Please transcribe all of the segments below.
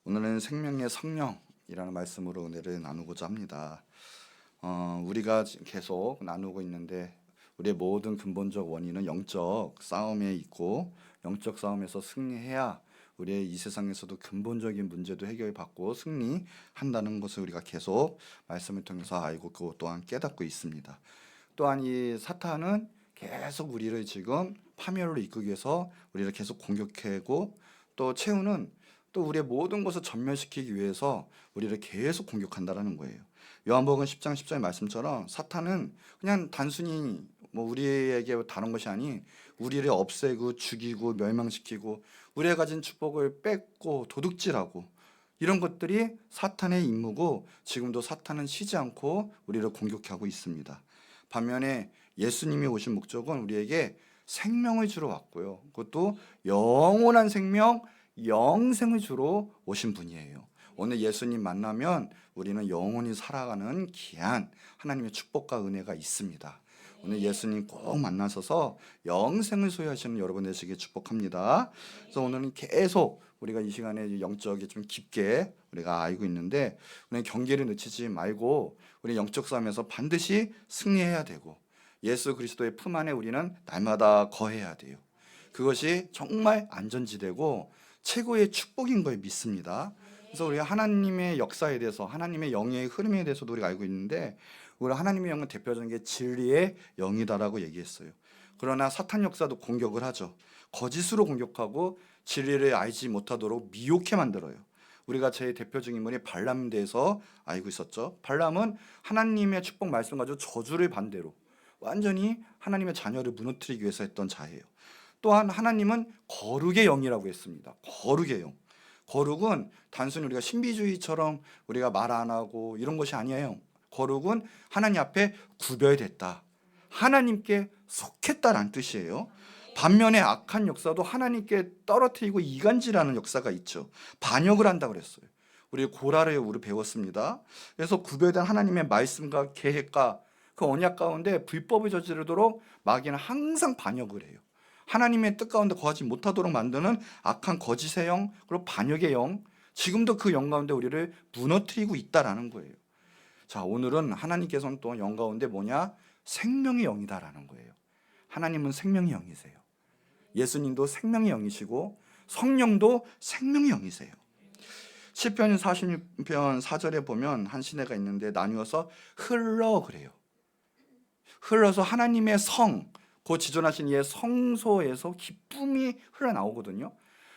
오늘은 생명의 성령이라는 말씀으로 은혜를 나누고자 합니다. 우리가 계속 나누고 있는데 우리의 모든 근본적 원인은 영적 싸움에 있고 영적 싸움에서 승리해야 우리의 이 세상에서도 근본적인 문제도 해결받고 승리한다는 것을 우리가 계속 말씀을 통해서 알고 그것 또한 깨닫고 있습니다. 또한 이 사탄은 계속 우리를 지금 파멸로 이끌기 위해서 우리를 계속 공격하고 또 채우는 또 우리의 모든 것을 전멸시키기 위해서 우리를 계속 공격한다라는 거예요. 요한복음 10장 10절 말씀처럼 사탄은 그냥 단순히 우리에게 다른 것이 아닌 우리를 없애고 죽이고 멸망시키고 우리가 가진 축복을 뺏고 도둑질하고 이런 것들이 사탄의 임무고 지금도 사탄은 쉬지 않고 우리를 공격하고 있습니다. 반면에 예수님이 오신 목적은 우리에게 생명을 주러 왔고요. 그것도 영원한 생명, 영생을 주러 오신 분이에요. 오늘 예수님 만나면 우리는 영원히 살아가는 귀한 하나님의 축복과 은혜가 있습니다. 오늘 예수님 꼭 만나셔서 영생을 소유하시는 여러분 되시길 축복합니다. 그래서 오늘은 계속 우리가 이 시간에 영적이 좀 깊게 우리가 알고 있는데 우리 경계를 늦추지 말고 우리 영적 싸움에서 반드시 승리해야 되고 예수 그리스도의 품 안에 우리는 날마다 거해야 돼요. 그것이 정말 안전지대고 최고의 축복인 걸 믿습니다. 그래서 우리가 하나님의 역사에 대해서 하나님의 영의 흐름에 대해서도 우리가 알고 있는데 우리 하나님의 영은 대표적인 게 진리의 영이다라고 얘기했어요. 그러나 사탄 역사도 공격을 하죠. 거짓으로 공격하고 진리를 알지 못하도록 미혹해 만들어요. 우리가 제일 대표적인 인물이 발람에 대해서 알고 있었죠. 발람은 하나님의 축복 말씀 가지고 저주를 반대로 완전히 하나님의 자녀를 무너뜨리기 위해서 했던 자예요. 또한 하나님은 거룩의 영이라고 했습니다. 거룩의 영. 거룩은 단순히 우리가 신비주의처럼 우리가 말 안 하고 이런 것이 아니에요. 거룩은 하나님 앞에 구별됐다. 하나님께 속했다라는 뜻이에요. 반면에 악한 역사도 하나님께 떨어뜨리고 이간질하는 역사가 있죠. 반역을 한다고 그랬어요. 우리 고라를 우리 배웠습니다. 그래서 구별된 하나님의 말씀과 계획과 그 언약 가운데 불법을 저지르도록 마귀는 항상 반역을 해요. 하나님의 뜻 가운데 거하지 못하도록 만드는 악한 거짓의 영, 그리고 반역의 영, 지금도 그 영 가운데 우리를 무너뜨리고 있다라는 거예요. 자, 오늘은 하나님께서는 또 영 가운데 뭐냐? 생명의 영이다라는 거예요. 하나님은 생명의 영이세요. 예수님도 생명의 영이시고 성령도 생명의 영이세요. 시편 46편 4절에 보면 한 시내가 있는데 나누어서 흘러 그래요. 흘러서 하나님의 성, 그 지존하신 이의 성소에서 기쁨이 흘러나오거든요.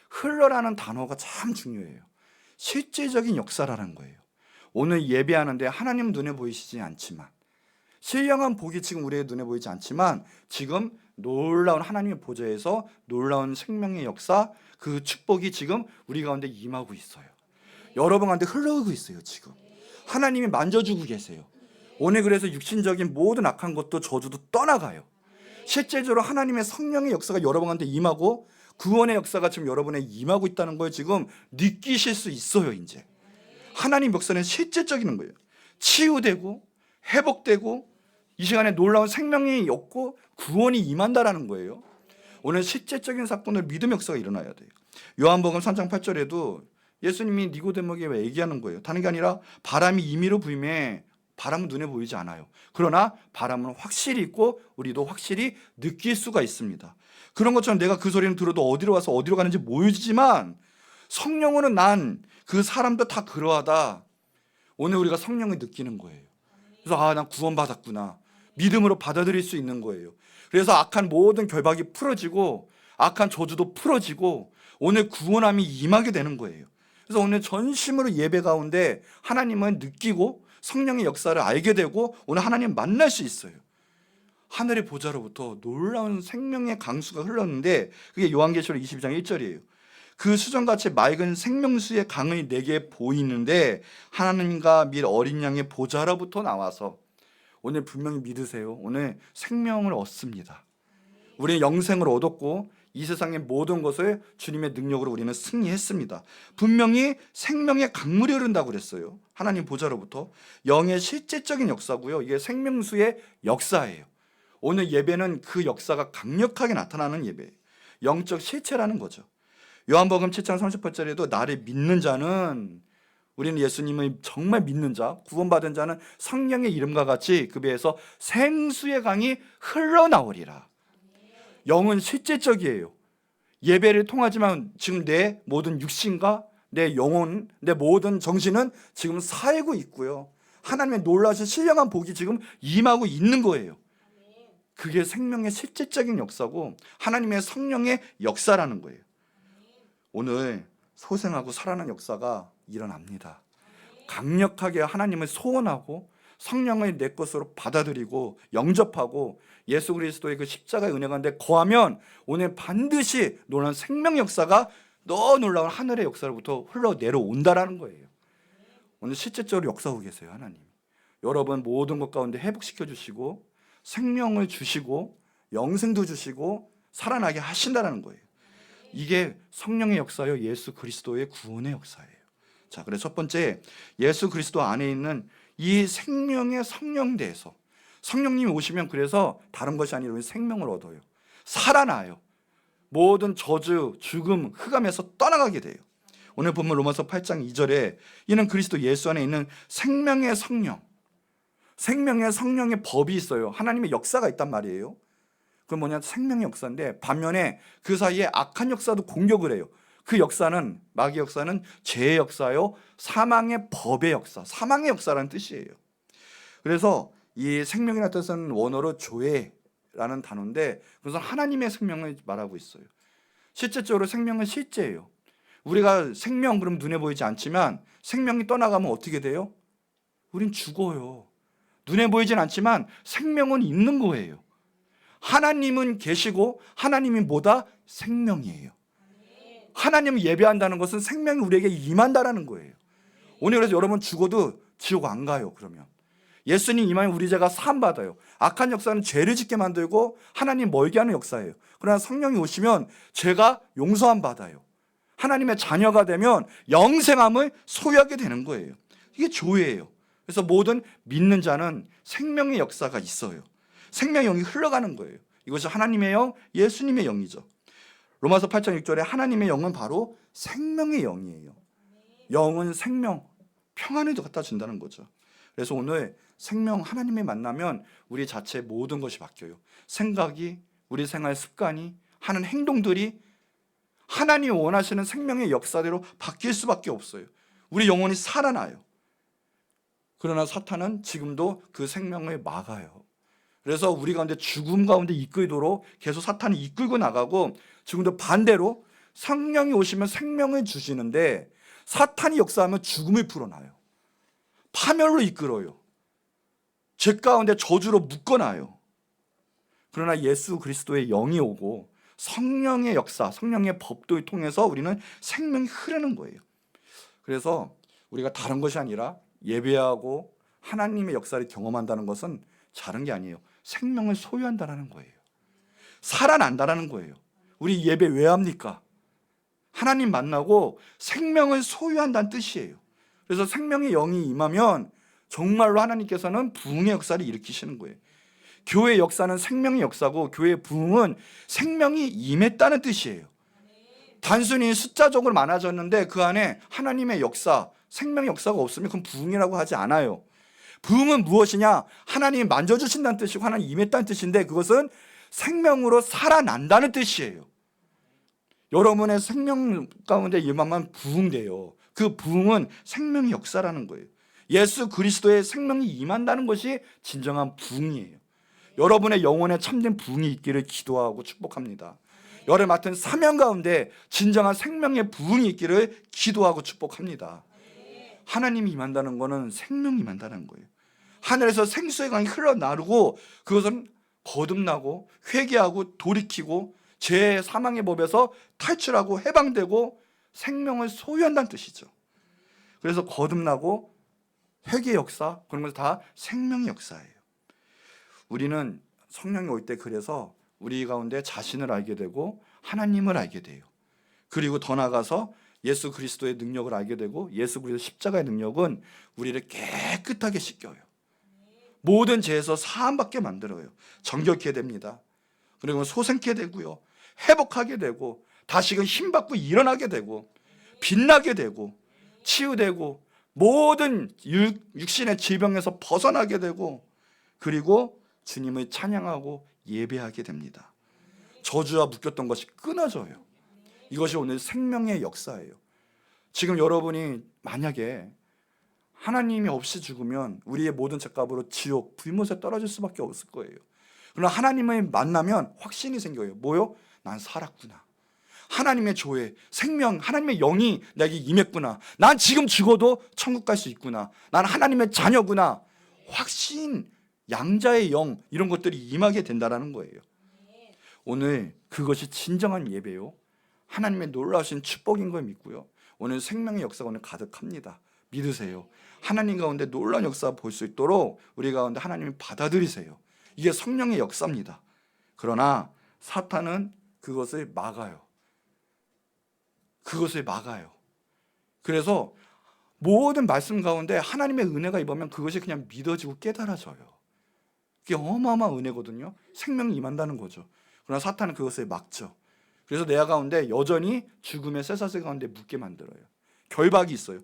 흘러라는 단어가 참 중요해요. 실제적인 역사라는 거예요. 오늘 예배하는데 하나님 눈에 보이시지 않지만 신령한 복이 지금 우리의 눈에 보이지 않지만 지금 놀라운 하나님의 보좌에서 놀라운 생명의 역사 그 축복이 지금 우리 가운데 임하고 있어요. 여러분 가운데 흘러오고 있어요. 지금 하나님이 만져주고 계세요. 오늘 그래서 육신적인 모든 악한 것도 저주도 떠나가요. 실제적으로 하나님의 성령의 역사가 여러분한테 임하고 구원의 역사가 지금 여러분에 임하고 있다는 걸 지금 느끼실 수 있어요. 이제 하나님 역사는 실제적인 거예요. 치유되고 회복되고 이 시간에 놀라운 생명이 없고 구원이 임한다라는 거예요. 오늘 실제적인 사건을 믿음 역사가 일어나야 돼요. 요한복음 3장 8절에도 예수님이 니고데모에게 얘기하는 거예요. 다른 게 아니라 바람이 임의로 불매 바람은 눈에 보이지 않아요. 그러나 바람은 확실히 있고 우리도 확실히 느낄 수가 있습니다. 그런 것처럼 내가 그 소리는 들어도 어디로 와서 어디로 가는지 모르지만 성령으로는 난 그 사람도 다 그러하다. 오늘 우리가 성령을 느끼는 거예요. 그래서 난 구원받았구나. 믿음으로 받아들일 수 있는 거예요. 그래서 악한 모든 결박이 풀어지고 악한 저주도 풀어지고 오늘 구원함이 임하게 되는 거예요. 그래서 오늘 전심으로 예배 가운데 하나님을 느끼고 성령의 역사를 알게 되고 오늘 하나님 만날 수 있어요. 하늘의 보좌로부터 놀라운 생명의 강수가 흘렀는데 그게 요한계시록 22장 1절이에요. 그 수정같이 맑은 생명수의 강이 내게 보이는데 하나님과 및 어린 양의 보좌로부터 나와서 오늘 분명히 믿으세요. 오늘 생명을 얻습니다. 우리는 영생을 얻었고 이 세상의 모든 것을 주님의 능력으로 우리는 승리했습니다. 분명히 생명의 강물이 흐른다고 그랬어요. 하나님 보좌로부터. 영의 실제적인 역사고요. 이게 생명수의 역사예요. 오늘 예배는 그 역사가 강력하게 나타나는 예배예요. 영적 실체라는 거죠. 요한복음 7장 38절에도 나를 믿는 자는, 우리는 예수님을 정말 믿는 자, 구원받은 자는 성령의 이름과 같이 그 배에서 생수의 강이 흘러나오리라. 영은 실제적이에요. 예배를 통하지만 지금 내 모든 육신과 내 영혼, 내 모든 정신은 지금 살고 있고요. 하나님의 놀라신 신령한 복이 지금 임하고 있는 거예요. 그게 생명의 실제적인 역사고 하나님의 성령의 역사라는 거예요. 오늘 소생하고 살아난 역사가 일어납니다. 강력하게 하나님을 소원하고 성령을 내 것으로 받아들이고 영접하고 예수 그리스도의 그 십자가의 은혜 가운데 거하면 오늘 반드시 놀라운 생명 역사가 너 놀라운 하늘의 역사로부터 흘러내려온다라는 거예요. 오늘 실제적으로 역사하고 계세요. 하나님 여러분 모든 것 가운데 회복시켜 주시고 생명을 주시고 영생도 주시고 살아나게 하신다는 거예요. 이게 성령의 역사요, 예수 그리스도의 구원의 역사예요. 자, 그래서 첫 번째, 예수 그리스도 안에 있는 이 생명의 성령대에서 성령님이 오시면 그래서 다른 것이 아니라 생명을 얻어요. 살아나요. 모든 저주, 죽음, 흑암에서 떠나가게 돼요. 오늘 보면 로마서 8장 2절에 이는 그리스도 예수 안에 있는 생명의 성령, 생명의 성령의 법이 있어요. 하나님의 역사가 있단 말이에요. 그건 뭐냐? 생명의 역사인데 반면에 그 사이에 악한 역사도 공격을 해요. 그 역사는, 마귀 역사는 죄의 역사요, 사망의 법의 역사, 사망의 역사라는 뜻이에요. 그래서 이 생명이라는 뜻은 원어로 조에라는 단어인데 그것은 하나님의 생명을 말하고 있어요. 실제적으로 생명은 실제예요. 우리가 생명 그럼 눈에 보이지 않지만 생명이 떠나가면 어떻게 돼요? 우린 죽어요. 눈에 보이진 않지만 생명은 있는 거예요. 하나님은 계시고 하나님이 뭐다? 생명이에요. 하나님을 예배한다는 것은 생명이 우리에게 임한다라는 거예요. 오늘 그래서 여러분 죽어도 지옥 안 가요. 그러면 예수님 임하면 우리 죄가 사함받아요. 악한 역사는 죄를 짓게 만들고 하나님 멀게 하는 역사예요. 그러나 성령이 오시면 죄가 용서함 받아요. 하나님의 자녀가 되면 영생함을 소유하게 되는 거예요. 이게 조예예요. 그래서 모든 믿는 자는 생명의 역사가 있어요. 생명의 영이 흘러가는 거예요. 이것이 하나님의 영, 예수님의 영이죠. 로마서 8장 6절에 하나님의 영은 바로 생명의 영이에요. 영은 생명, 평안을 갖다 준다는 거죠. 그래서 오늘 생명 하나님을 만나면 우리 자체의 모든 것이 바뀌어요. 생각이, 우리 생활 습관이, 하는 행동들이 하나님이 원하시는 생명의 역사대로 바뀔 수밖에 없어요. 우리 영혼이 살아나요. 그러나 사탄은 지금도 그 생명을 막아요. 그래서 우리 가운데 죽음 가운데 이끌도록 계속 사탄이 이끌고 나가고 지금도 반대로 성령이 오시면 생명을 주시는데 사탄이 역사하면 죽음을 풀어놔요. 파멸로 이끌어요. 죄 가운데 저주로 묶어놔요. 그러나 예수 그리스도의 영이 오고 성령의 역사, 성령의 법도를 통해서 우리는 생명이 흐르는 거예요. 그래서 우리가 다른 것이 아니라 예배하고 하나님의 역사를 경험한다는 것은 다른 게 아니에요. 생명을 소유한다는 거예요. 살아난다는 거예요. 우리 예배 왜 합니까? 하나님 만나고 생명을 소유한다는 뜻이에요. 그래서 생명의 영이 임하면 정말로 하나님께서는 부흥의 역사를 일으키시는 거예요. 교회의 역사는 생명의 역사고 교회의 부흥은 생명이 임했다는 뜻이에요. 단순히 숫자적으로 많아졌는데 그 안에 하나님의 역사, 생명의 역사가 없으면 그건 부흥이라고 하지 않아요. 부흥은 무엇이냐? 하나님이 만져주신다는 뜻이고 하나님 임했다는 뜻인데 그것은 생명으로 살아난다는 뜻이에요. 여러분의 생명 가운데 임하면 부흥돼요. 그 부흥은 생명의 역사라는 거예요. 예수 그리스도의 생명이 임한다는 것이 진정한 부흥이에요. 여러분의 영혼에 참된 부흥이 있기를 기도하고 축복합니다. 여러분 맡은 사명 가운데 진정한 생명의 부흥이 있기를 기도하고 축복합니다. 하나님이 임한다는 것은 생명이 임한다는 거예요. 하늘에서 생수의 강이 흘러나르고 그것은 거듭나고 회개하고 돌이키고 죄 사망의 법에서 탈출하고 해방되고 생명을 소유한다는 뜻이죠. 그래서 거듭나고 회개 역사 그런 것은 다 생명의 역사예요. 우리는 성령이 올 때 그래서 우리 가운데 자신을 알게 되고 하나님을 알게 돼요. 그리고 더 나아가서 예수 그리스도의 능력을 알게 되고 예수 그리스도의 십자가의 능력은 우리를 깨끗하게 씻겨요. 모든 죄에서 사함받게 만들어요. 정결케 됩니다. 그리고 소생케 되고요. 회복하게 되고 다시금 힘받고 일어나게 되고 빛나게 되고 치유되고 모든 육신의 질병에서 벗어나게 되고 그리고 주님을 찬양하고 예배하게 됩니다. 저주와 묶였던 것이 끊어져요. 이것이 오늘 생명의 역사예요. 지금 여러분이 만약에 하나님이 없이 죽으면 우리의 모든 죄값으로 지옥, 불못에 떨어질 수밖에 없을 거예요. 그러나 하나님을 만나면 확신이 생겨요. 뭐요? 난 살았구나. 하나님의 조회, 생명, 하나님의 영이 내게 임했구나. 난 지금 죽어도 천국 갈 수 있구나. 난 하나님의 자녀구나. 확신, 양자의 영, 이런 것들이 임하게 된다는 거예요. 오늘 그것이 진정한 예배요, 하나님의 놀라우신 축복인 걸 믿고요, 오늘 생명의 역사가 오늘 가득합니다. 믿으세요. 하나님 가운데 놀라운 역사 볼 수 있도록 우리 가운데 하나님이 받아들이세요. 이게 성령의 역사입니다. 그러나 사탄은 그것을 막아요. 그것을 막아요. 그래서 모든 말씀 가운데 하나님의 은혜가 임하면 그것이 그냥 믿어지고 깨달아져요. 그게 어마어마한 은혜거든요. 생명이 임한다는 거죠. 그러나 사탄은 그것을 막죠. 그래서 내 가운데 여전히 죽음의 쇠사슬 가운데 묻게 만들어요. 결박이 있어요.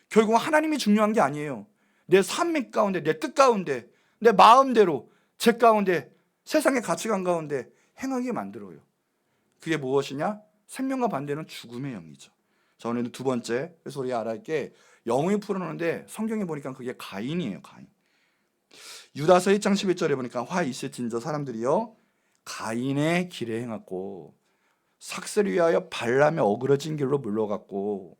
결국 하나님이 중요한 게 아니에요. 내 삶 가운데, 내 뜻 가운데, 내 마음대로, 제 가운데, 세상의 가치관 가운데 행하게 만들어요. 그게 무엇이냐? 생명과 반대는 죽음의 영이죠. 자, 오늘 두 번째, 그래서 우리가 알아야 할 게 영을 풀어놓는데 성경에 보니까 그게 가인이에요. 가인. 유다서 1장 11절에 보니까 화 있을진저 사람들이요 가인의 길에 행하고 삭슬을 위하여 발람의 어그러진 길로 물러갔고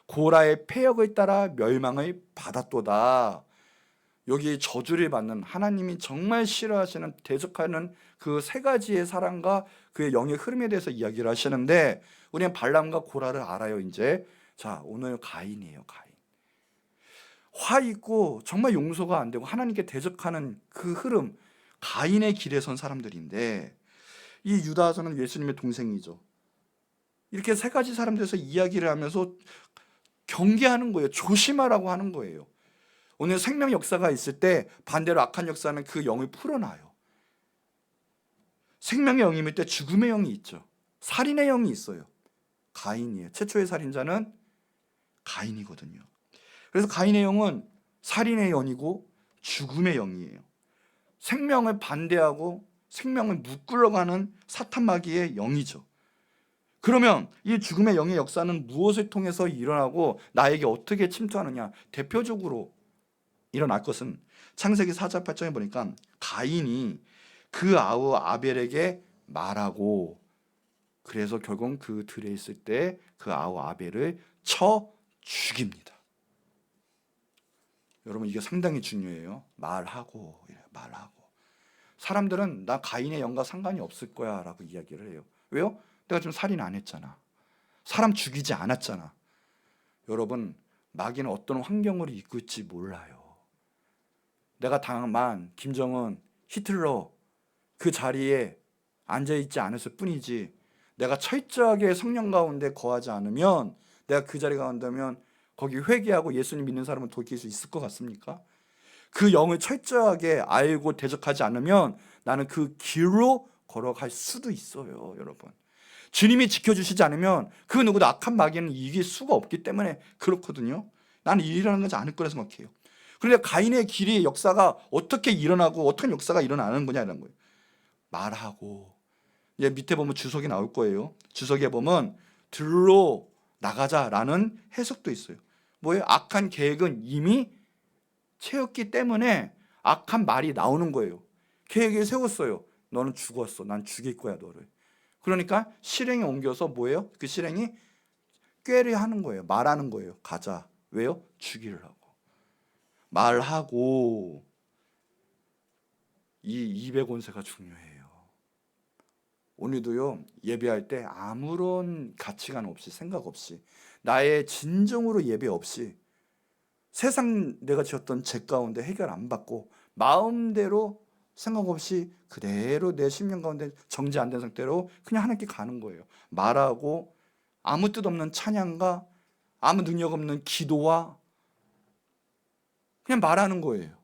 고라의 패역을 따라 멸망을 받았도다. 여기 저주를 받는, 하나님이 정말 싫어하시는, 대적하는 그 세 가지의 사랑과 그의 영의 흐름에 대해서 이야기를 하시는데 우리는 발람과 고라를 알아요. 이제 자, 오늘 가인이에요. 가인. 화 있고 정말 용서가 안 되고 하나님께 대적하는 그 흐름, 가인의 길에 선 사람들인데 이 유다서는 예수님의 동생이죠. 이렇게 세 가지 사람들에서 이야기를 하면서 경계하는 거예요. 조심하라고 하는 거예요. 오늘 생명 역사가 있을 때 반대로 악한 역사는 그 영을 풀어놔요. 생명의 영이 있을 때 죽음의 영이 있죠. 살인의 영이 있어요. 가인이에요. 최초의 살인자는 가인이거든요. 그래서 가인의 영은 살인의 영이고 죽음의 영이에요. 생명을 반대하고 생명을 묶으려고 하는 사탄 마귀의 영이죠. 그러면 이 죽음의 영의 역사는 무엇을 통해서 일어나고 나에게 어떻게 침투하느냐? 대표적으로 일어날 것은 창세기 4장 8절에 보니까 가인이 그 아우 아벨에게 말하고, 그래서 결국 그 들에 있을 때 그 아우 아벨을 쳐 죽입니다. 여러분, 이게 상당히 중요해요. 말하고. 사람들은 나 가인의 영과 상관이 없을 거야 라고 이야기를 해요. 왜요? 내가 지금 살인 안 했잖아. 사람 죽이지 않았잖아. 여러분, 마귀는 어떤 환경으로 이끌지 몰라요. 내가 다만 김정은, 히틀러 그 자리에 앉아있지 않았을 뿐이지, 내가 철저하게 성령 가운데 거하지 않으면, 내가 그 자리에 간다면 거기 회개하고 예수님 믿는 사람은 돌이킬 수 있을 것 같습니까? 그 영을 철저하게 알고 대적하지 않으면 나는 그 길로 걸어갈 수도 있어요. 여러분, 주님이 지켜주시지 않으면 그 누구도 악한 마귀는 이길 수가 없기 때문에 그렇거든요. 나는 일어나는 거지 않을 거라 생각해요. 그런데 가인의 길의 역사가 어떻게 일어나고 어떤 역사가 일어나는 거냐는 거예요. 말하고. 이제 밑에 보면 주석이 나올 거예요. 주석에 보면 들로 나가자라는 해석도 있어요. 뭐예요? 악한 계획은 이미 채웠기 때문에 악한 말이 나오는 거예요. 계획을 세웠어요. 너는 죽었어. 난 죽일 거야 너를. 그러니까 실행에 옮겨서 뭐예요? 그 실행이 꾀를 하는 거예요. 말하는 거예요. 가자. 왜요? 죽이려고. 말하고. 이 200원세가 중요해요. 오늘도요, 예배할 때 아무런 가치관 없이, 생각 없이, 나의 진정으로 예배 없이, 세상 내가 지었던 죄 가운데 해결 안 받고 마음대로 생각 없이 그대로 내 심령 가운데 정지 안 된 상태로 그냥 하나님께 가는 거예요. 말하고 아무 뜻 없는 찬양과 아무 능력 없는 기도와 그냥 말하는 거예요.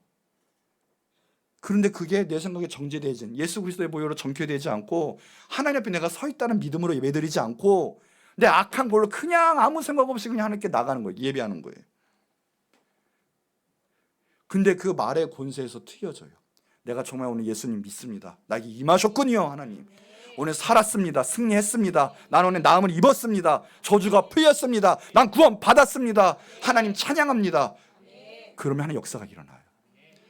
그런데 그게 내 생각에 정죄되지, 예수 그리스도의 보혈로 정죄되지 않고 하나님 앞에 내가 서 있다는 믿음으로 예배드리지 않고 내 악한 걸로 그냥 아무 생각 없이 그냥 하나님께 나가는 거예요. 예배하는 거예요. 근데 그 말의 권세에서 튀어져요. 내가 정말 오늘 예수님 믿습니다. 나에게 임하셨군요. 하나님 오늘 살았습니다. 승리했습니다. 난 오늘 나음을 입었습니다. 저주가 풀렸습니다. 난 구원 받았습니다. 하나님 찬양합니다. 그러면 하나의 역사가 일어나요.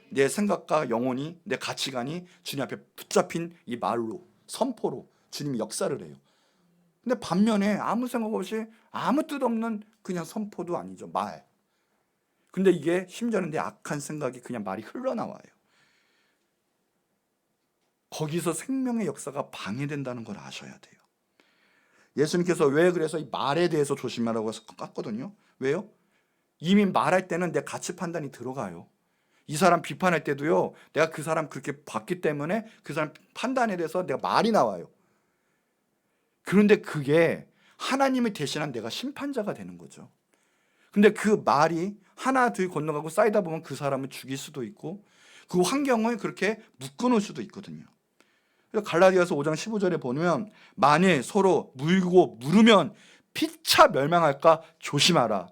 내 생각과 영혼이, 내 가치관이 주님 앞에 붙잡힌 이 말로, 선포로 주님이 역사를 해요. 근데 반면에 아무 생각 없이 아무 뜻 없는 그냥 선포도 아니죠. 말. 근데 이게 심지어는 내 악한 생각이 그냥 말이 흘러나와요. 거기서 생명의 역사가 방해된다는 걸 아셔야 돼요. 예수님께서 왜 그래서 이 말에 대해서 조심하라고 해서 깠거든요. 왜요? 이미 말할 때는 내 가치 판단이 들어가요. 이 사람 비판할 때도요, 내가 그 사람 그렇게 봤기 때문에 그 사람 판단에 대해서 내가 말이 나와요. 그런데 그게 하나님을 대신한 내가 심판자가 되는 거죠. 근데 그 말이 하나 둘 건너가고 쌓이다 보면 그 사람을 죽일 수도 있고 그 환경을 그렇게 묶어놓을 수도 있거든요. 갈라디아서 5장 15절에 보면 만일 서로 물고 물으면 피차 멸망할까 조심하라.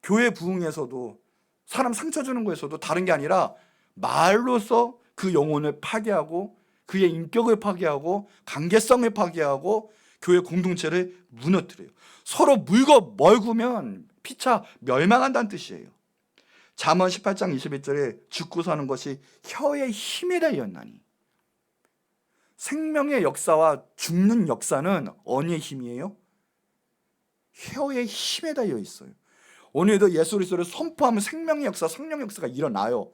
교회 부흥에서도 사람 상처 주는 거에서도 다른 게 아니라 말로서 그 영혼을 파괴하고 그의 인격을 파괴하고 관계성을 파괴하고 교회 공동체를 무너뜨려요. 서로 물고 멀구면 피차 멸망한다는 뜻이에요. 잠언 18장 21절에 죽고 사는 것이 혀의 힘에 달렸나니. 생명의 역사와 죽는 역사는 어디의 힘이에요? 혀의 힘에 달려 있어요. 오늘도 예수 그리스도를 선포하면 생명의 역사, 성령의 역사가 일어나요.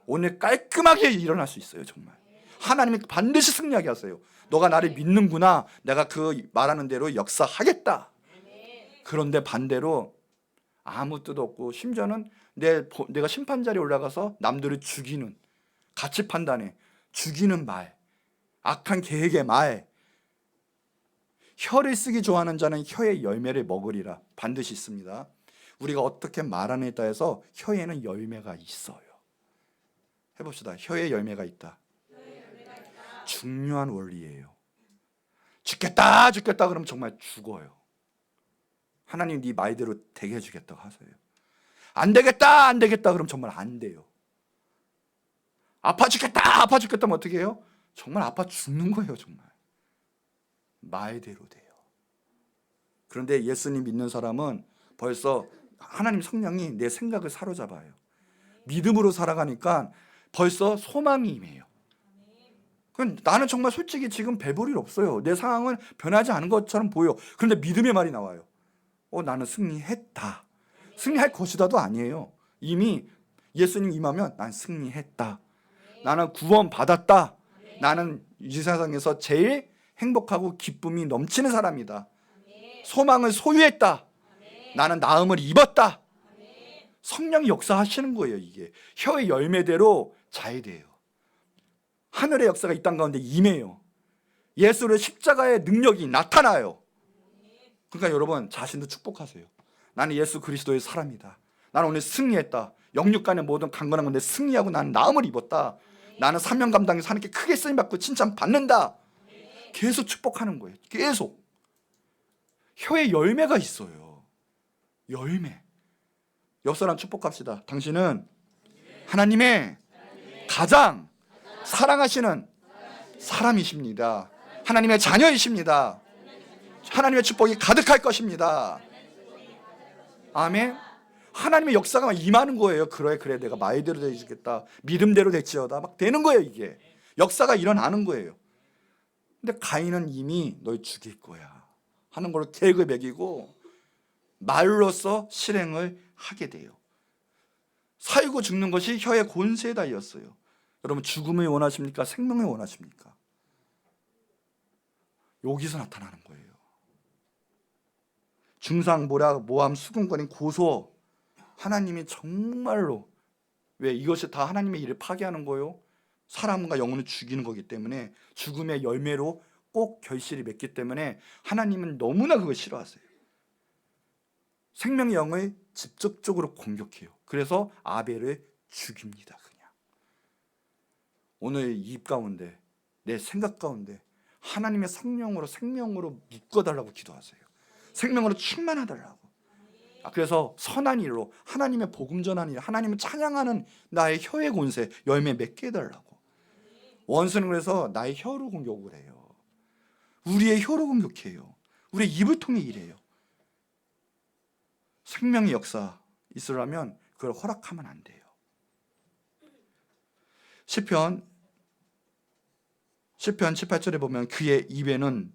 오늘 깔끔하게 일어날 수 있어요. 정말 하나님이 반드시 승리하게 하세요. 너가 나를 믿는구나. 내가 그 말하는 대로 역사하겠다. 그런데 반대로 아무 뜻 없고 심지어는 내가 심판자리에 올라가서 남들을 죽이는, 가치 판단에 죽이는 말, 악한 계획의 말, 혀를 쓰기 좋아하는 자는 혀의 열매를 먹으리라. 반드시 있습니다. 우리가 어떻게 말하느냐에 따라서 혀에는 열매가 있어요. 해봅시다. 혀에 열매가 있다. 중요한 원리예요. 죽겠다 죽겠다 그러면 정말 죽어요. 하나님 네 말대로 되게 해주겠다고 하세요. 안 되겠다 안 되겠다 그러면 정말 안 돼요. 아파 죽겠다 아파 죽겠다 하면 어떻게 해요? 정말 아파 죽는 거예요. 정말 말대로 돼요. 그런데 예수님 믿는 사람은 벌써 하나님 성령이 내 생각을 사로잡아요. 믿음으로 살아가니까 벌써 소망이 임해요. 나는 정말 솔직히 지금 배볼 일 없어요. 내 상황은 변하지 않은 것처럼 보여. 그런데 믿음의 말이 나와요. 나는 승리했다. 승리할 것이다도 아니에요. 이미 예수님 임하면 난 승리했다. 나는 구원 받았다. 나는 이 세상에서 제일 행복하고 기쁨이 넘치는 사람이다. 소망을 소유했다. 나는 나음을 입었다. 성령이 역사하시는 거예요. 이게 혀의 열매대로 잘 돼요. 하늘의 역사가 이 땅 가운데 임해요. 예수의 십자가의 능력이 나타나요. 그러니까 여러분 자신도 축복하세요. 나는 예수 그리스도의 사람이다. 나는 오늘 승리했다. 영육간의 모든 강건한 건데 승리하고 나는 나음을 입었다. 나는 사명 감당해서 하나님께 크게 쓰임받고 칭찬받는다. 계속 축복하는 거예요. 계속. 혀에 열매가 있어요. 열매. 옆 사람 축복합시다. 당신은 하나님의 가장 사랑하시는 사람이십니다. 하나님의 자녀이십니다. 하나님의 축복이 가득할 것입니다. 아멘. 하나님의 역사가 임하는 거예요. 그래 내가 말대로 되어주겠다. 믿음대로 될지어다. 막 되는 거예요. 이게 역사가 일어나는 거예요. 근데 가인은 이미 널 죽일 거야 하는 걸로 계획을 매기고 말로써 실행을 하게 돼요. 살고 죽는 것이 혀의 권세에 달렸어요. 여러분 죽음을 원하십니까? 생명을 원하십니까? 여기서 나타나는 거예요. 중상, 모략, 모함, 수군거림, 고소. 하나님이 정말로 왜 이것이 다 하나님의 일을 파괴하는 거요? 사람과 영혼을 죽이는 거기 때문에 죽음의 열매로 꼭 결실이 맺기 때문에 하나님은 너무나 그걸 싫어하세요. 생명의 영을 직접적으로 공격해요. 그래서 아벨을 죽입니다. 그냥 오늘 이 입 가운데 내 생각 가운데 하나님의 성령으로 생명으로 묶어달라고 기도하세요. 생명으로 충만하달라고. 그래서 선한 일로 하나님의 복음 전하는 일, 하나님을 찬양하는 나의 혀의 권세 열매 맺게 해달라고. 원수는 그래서 나의 혀로 공격을 해요. 우리의 혀로 공격해요. 우리의 입을 통해 일해요. 생명의 역사 있으려면 그걸 허락하면 안 돼요. 시편 18절에 보면 그의 입에는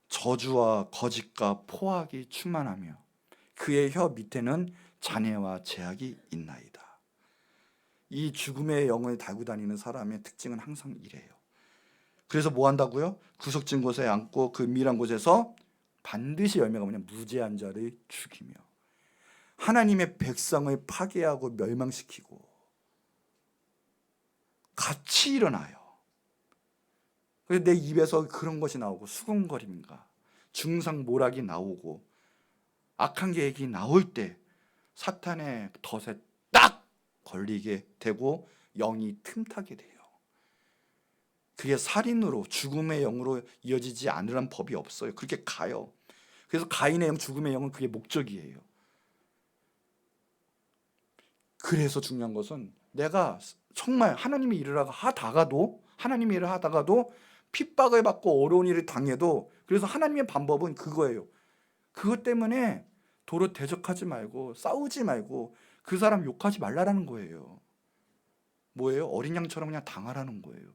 저주와 거짓과 포악이 충만하며 그의 혀 밑에는 잔해와 제약이 있나이다. 이 죽음의 영을 달고 다니는 사람의 특징은 항상 이래요. 그래서 뭐 한다고요? 구석진 곳에 앉고 그 은밀한 곳에서 반드시 열매가 뭐냐? 무죄한 자를 죽이며 하나님의 백성을 파괴하고 멸망시키고 같이 일어나요. 그래서 내 입에서 그런 것이 나오고 수군거림인가 중상모략이 나오고 악한 계획이 나올 때 사탄의 덫에 딱 걸리게 되고 영이 틈타게 돼요. 그게 살인으로 죽음의 영으로 이어지지 않으란 법이 없어요. 그렇게 가요. 그래서 가인의 영, 죽음의 영은 그게 목적이에요. 그래서 중요한 것은 내가 정말 하나님의 일을 하나님의 일을 하다가도 핍박을 받고 어려운 일을 당해도 그래서 하나님의 방법은 그거예요. 그것 때문에 도로 대적하지 말고 싸우지 말고 그 사람 욕하지 말라라는 거예요. 뭐예요? 어린 양처럼 그냥 당하라는 거예요.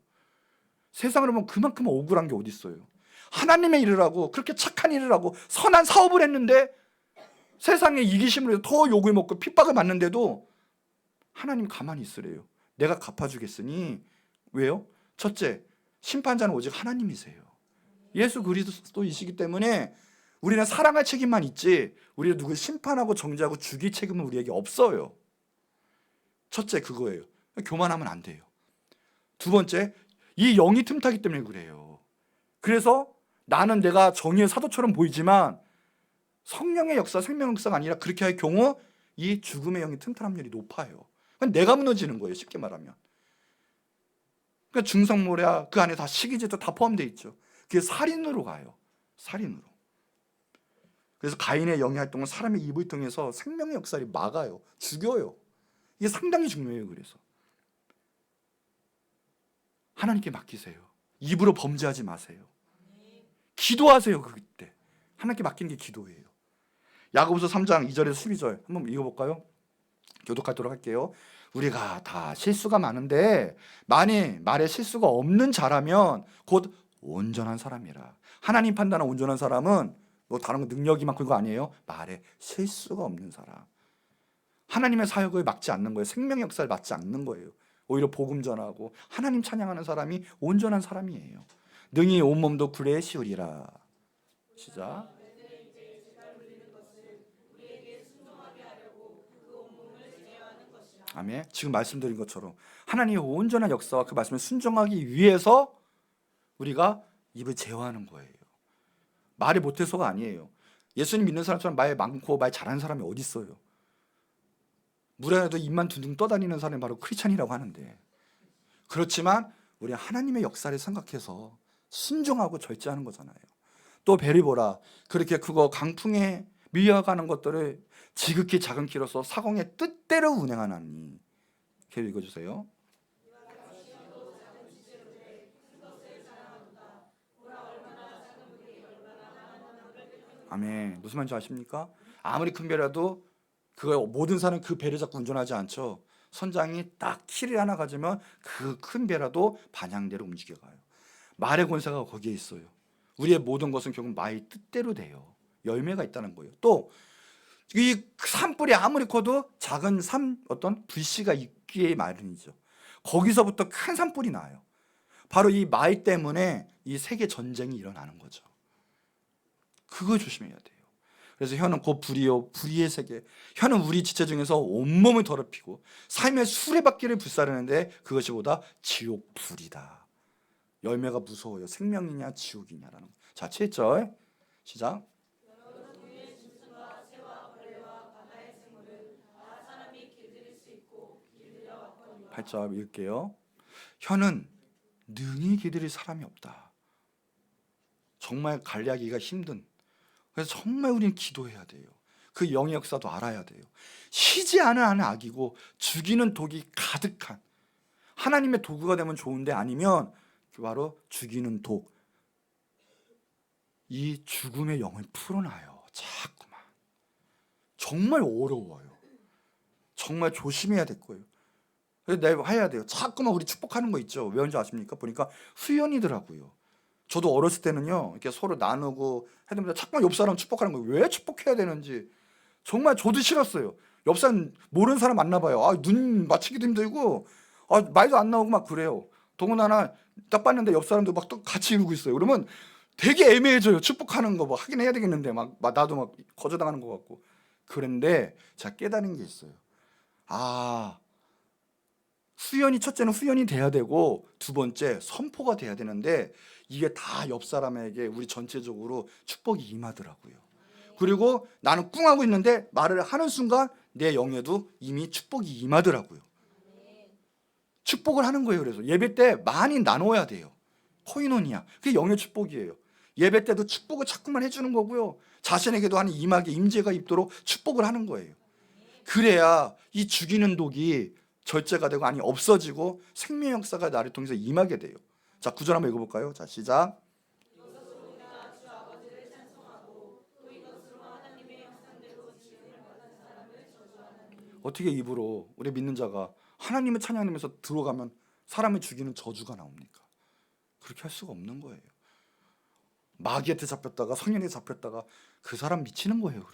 세상으로 보면 그만큼 억울한 게 어디 있어요. 하나님의 일을 하고 그렇게 착한 일을 하고 선한 사업을 했는데 세상에 이기심으로 더 욕을 먹고 핍박을 받는데도 하나님 가만히 있으래요. 내가 갚아주겠으니. 왜요? 첫째, 심판자는 오직 하나님이세요. 예수 그리스도이시기 때문에 우리는 사랑할 책임만 있지 우리를 누굴 심판하고 정죄하고 죽일 책임은 우리에게 없어요. 첫째 그거예요. 교만하면 안 돼요. 두 번째, 이 영이 틈타기 때문에 그래요. 그래서 나는 내가 정의의 사도처럼 보이지만 성령의 역사, 생명 역사가 아니라 그렇게 할 경우 이 죽음의 영이 틈탈 확률이 높아요. 내가 무너지는 거예요. 쉽게 말하면. 그러니까 중상모략 그 안에 다 시기질도 다 포함되어 있죠. 그게 살인으로 가요. 살인으로. 그래서 가인의 영의 활동은 사람의 입을 통해서 생명의 역사를 막아요. 죽여요. 이게 상당히 중요해요. 그래서 하나님께 맡기세요. 입으로 범죄하지 마세요. 기도하세요. 그때 하나님께 맡기는 게 기도예요. 야고보서 3장 2절에서 12절 한번 읽어볼까요? 교독하도록 할게요. 우리가 다 실수가 많은데 만일 말에 실수가 없는 자라면 곧 온전한 사람이라. 하나님 판단한 온전한 사람은 뭐 다른 거 능력이 많고 그거 아니에요. 말에 실수가 없는 사람. 하나님의 사역을 막지 않는 거예요. 생명의 역사를 막지 않는 거예요. 오히려 복음 전하고 하나님 찬양하는 사람이 온전한 사람이에요. 능히 온몸도 구레에 씌우리라. 시작. 아멘. 지금 말씀드린 것처럼 하나님의 온전한 역사와 그 말씀에 순종하기 위해서 우리가 입을 제어하는 거예요. 말이 못해서가 아니에요. 예수님 믿는 사람처럼 말 많고 말 잘하는 사람이 어디 있어요? 물에도 입만 둥둥 떠다니는 사람이 바로 크리스찬이라고 하는데, 그렇지만 우리 하나님의 역사를 생각해서 순종하고 절제하는 거잖아요. 또 배를 보라. 그렇게 그거 강풍에 밀려가는 것들을 지극히 작은 키로서 사공의 뜻대로 운행하나니. 이렇게 읽어주세요. 아멘. 무슨 말인지 아십니까? 아무리 큰 배라도 그거 모든 사람은 그 배를 잡고 운전하지 않죠. 선장이 딱 키를 하나 가지면 그 큰 배라도 반향대로 움직여가요. 말의 권세가 거기에 있어요. 우리의 모든 것은 결국 말의 뜻대로 돼요. 열매가 있다는 거예요. 또 이 산불이 아무리 커도 작은 어떤 불씨가 있기에 마련이죠. 거기서부터 큰 산불이 나요. 바로 이 말 때문에 이 세계 전쟁이 일어나는 거죠. 그거 조심해야 돼요. 그래서 혀는 곧 불이요 불의의 세계. 혀는 우리 지체 중에서 온몸을 더럽히고 삶의 수레바퀴를 불사르는데 그것이 보다 지옥 불이다. 열매가 무서워요. 생명이냐 지옥이냐라는 거. 자, 7절 시작. 8절 읽을게요. 혀는 능히 기들일 사람이 없다. 정말 관리하기가 힘든. 그래서 정말 우리는 기도해야 돼요. 그 영의 역사도 알아야 돼요. 쉬지 않은 악이고 죽이는 독이 가득한, 하나님의 도구가 되면 좋은데 아니면 바로 죽이는 독, 이 죽음의 영을 풀어놔요. 자꾸만. 정말 어려워요. 정말 조심해야 될 거예요. 그래서 내가 해야 돼요. 자꾸만 우리 축복하는 거 있죠. 왜 언제 아십니까? 보니까 수연이더라고요. 저도 어렸을 때는요, 이렇게 서로 나누고 해야 자꾸만 옆 사람 축복하는 거예요. 왜 축복해야 되는지 정말 저도 싫었어요. 옆 사람 모르는 사람 만나봐요. 눈 맞추기도 힘들고, 말도 안 나오고 막 그래요. 더군다나 딱 봤는데 옆 사람도 막 또 같이 이러고 있어요. 그러면 되게 애매해져요. 축복하는 거 뭐 하긴 해야 되겠는데 막 나도 막 거절당하는 것 같고. 그런데 제가 깨달은 게 있어요. 수연이, 첫째는 수연이 돼야 되고 두 번째 선포가 돼야 되는데 이게 다 옆 사람에게 우리 전체적으로 축복이 임하더라고요. 그리고 나는 꿍 하고 있는데 말을 하는 순간 내 영에도 이미 축복이 임하더라고요. 축복을 하는 거예요. 그래서 예배 때 많이 나눠야 돼요. 코이노니아, 그게 영의 축복이에요. 예배 때도 축복을 자꾸만 해주는 거고요. 자신에게도 하는 임하게 임재가 있도록 축복을 하는 거예요. 그래야 이 죽이는 독이 절제가 되고 없어지고 생명 역사가 나를 통해서 임하게 돼요. 자, 9절 한번 읽어볼까요? 자, 시작. 어떻게 입으로 우리 믿는 자가 하나님을 찬양하면서 들어가면 사람을 죽이는 저주가 나옵니까? 그렇게 할 수가 없는 거예요. 마귀한테 잡혔다가 성령에 잡혔다가 그 사람 미치는 거예요.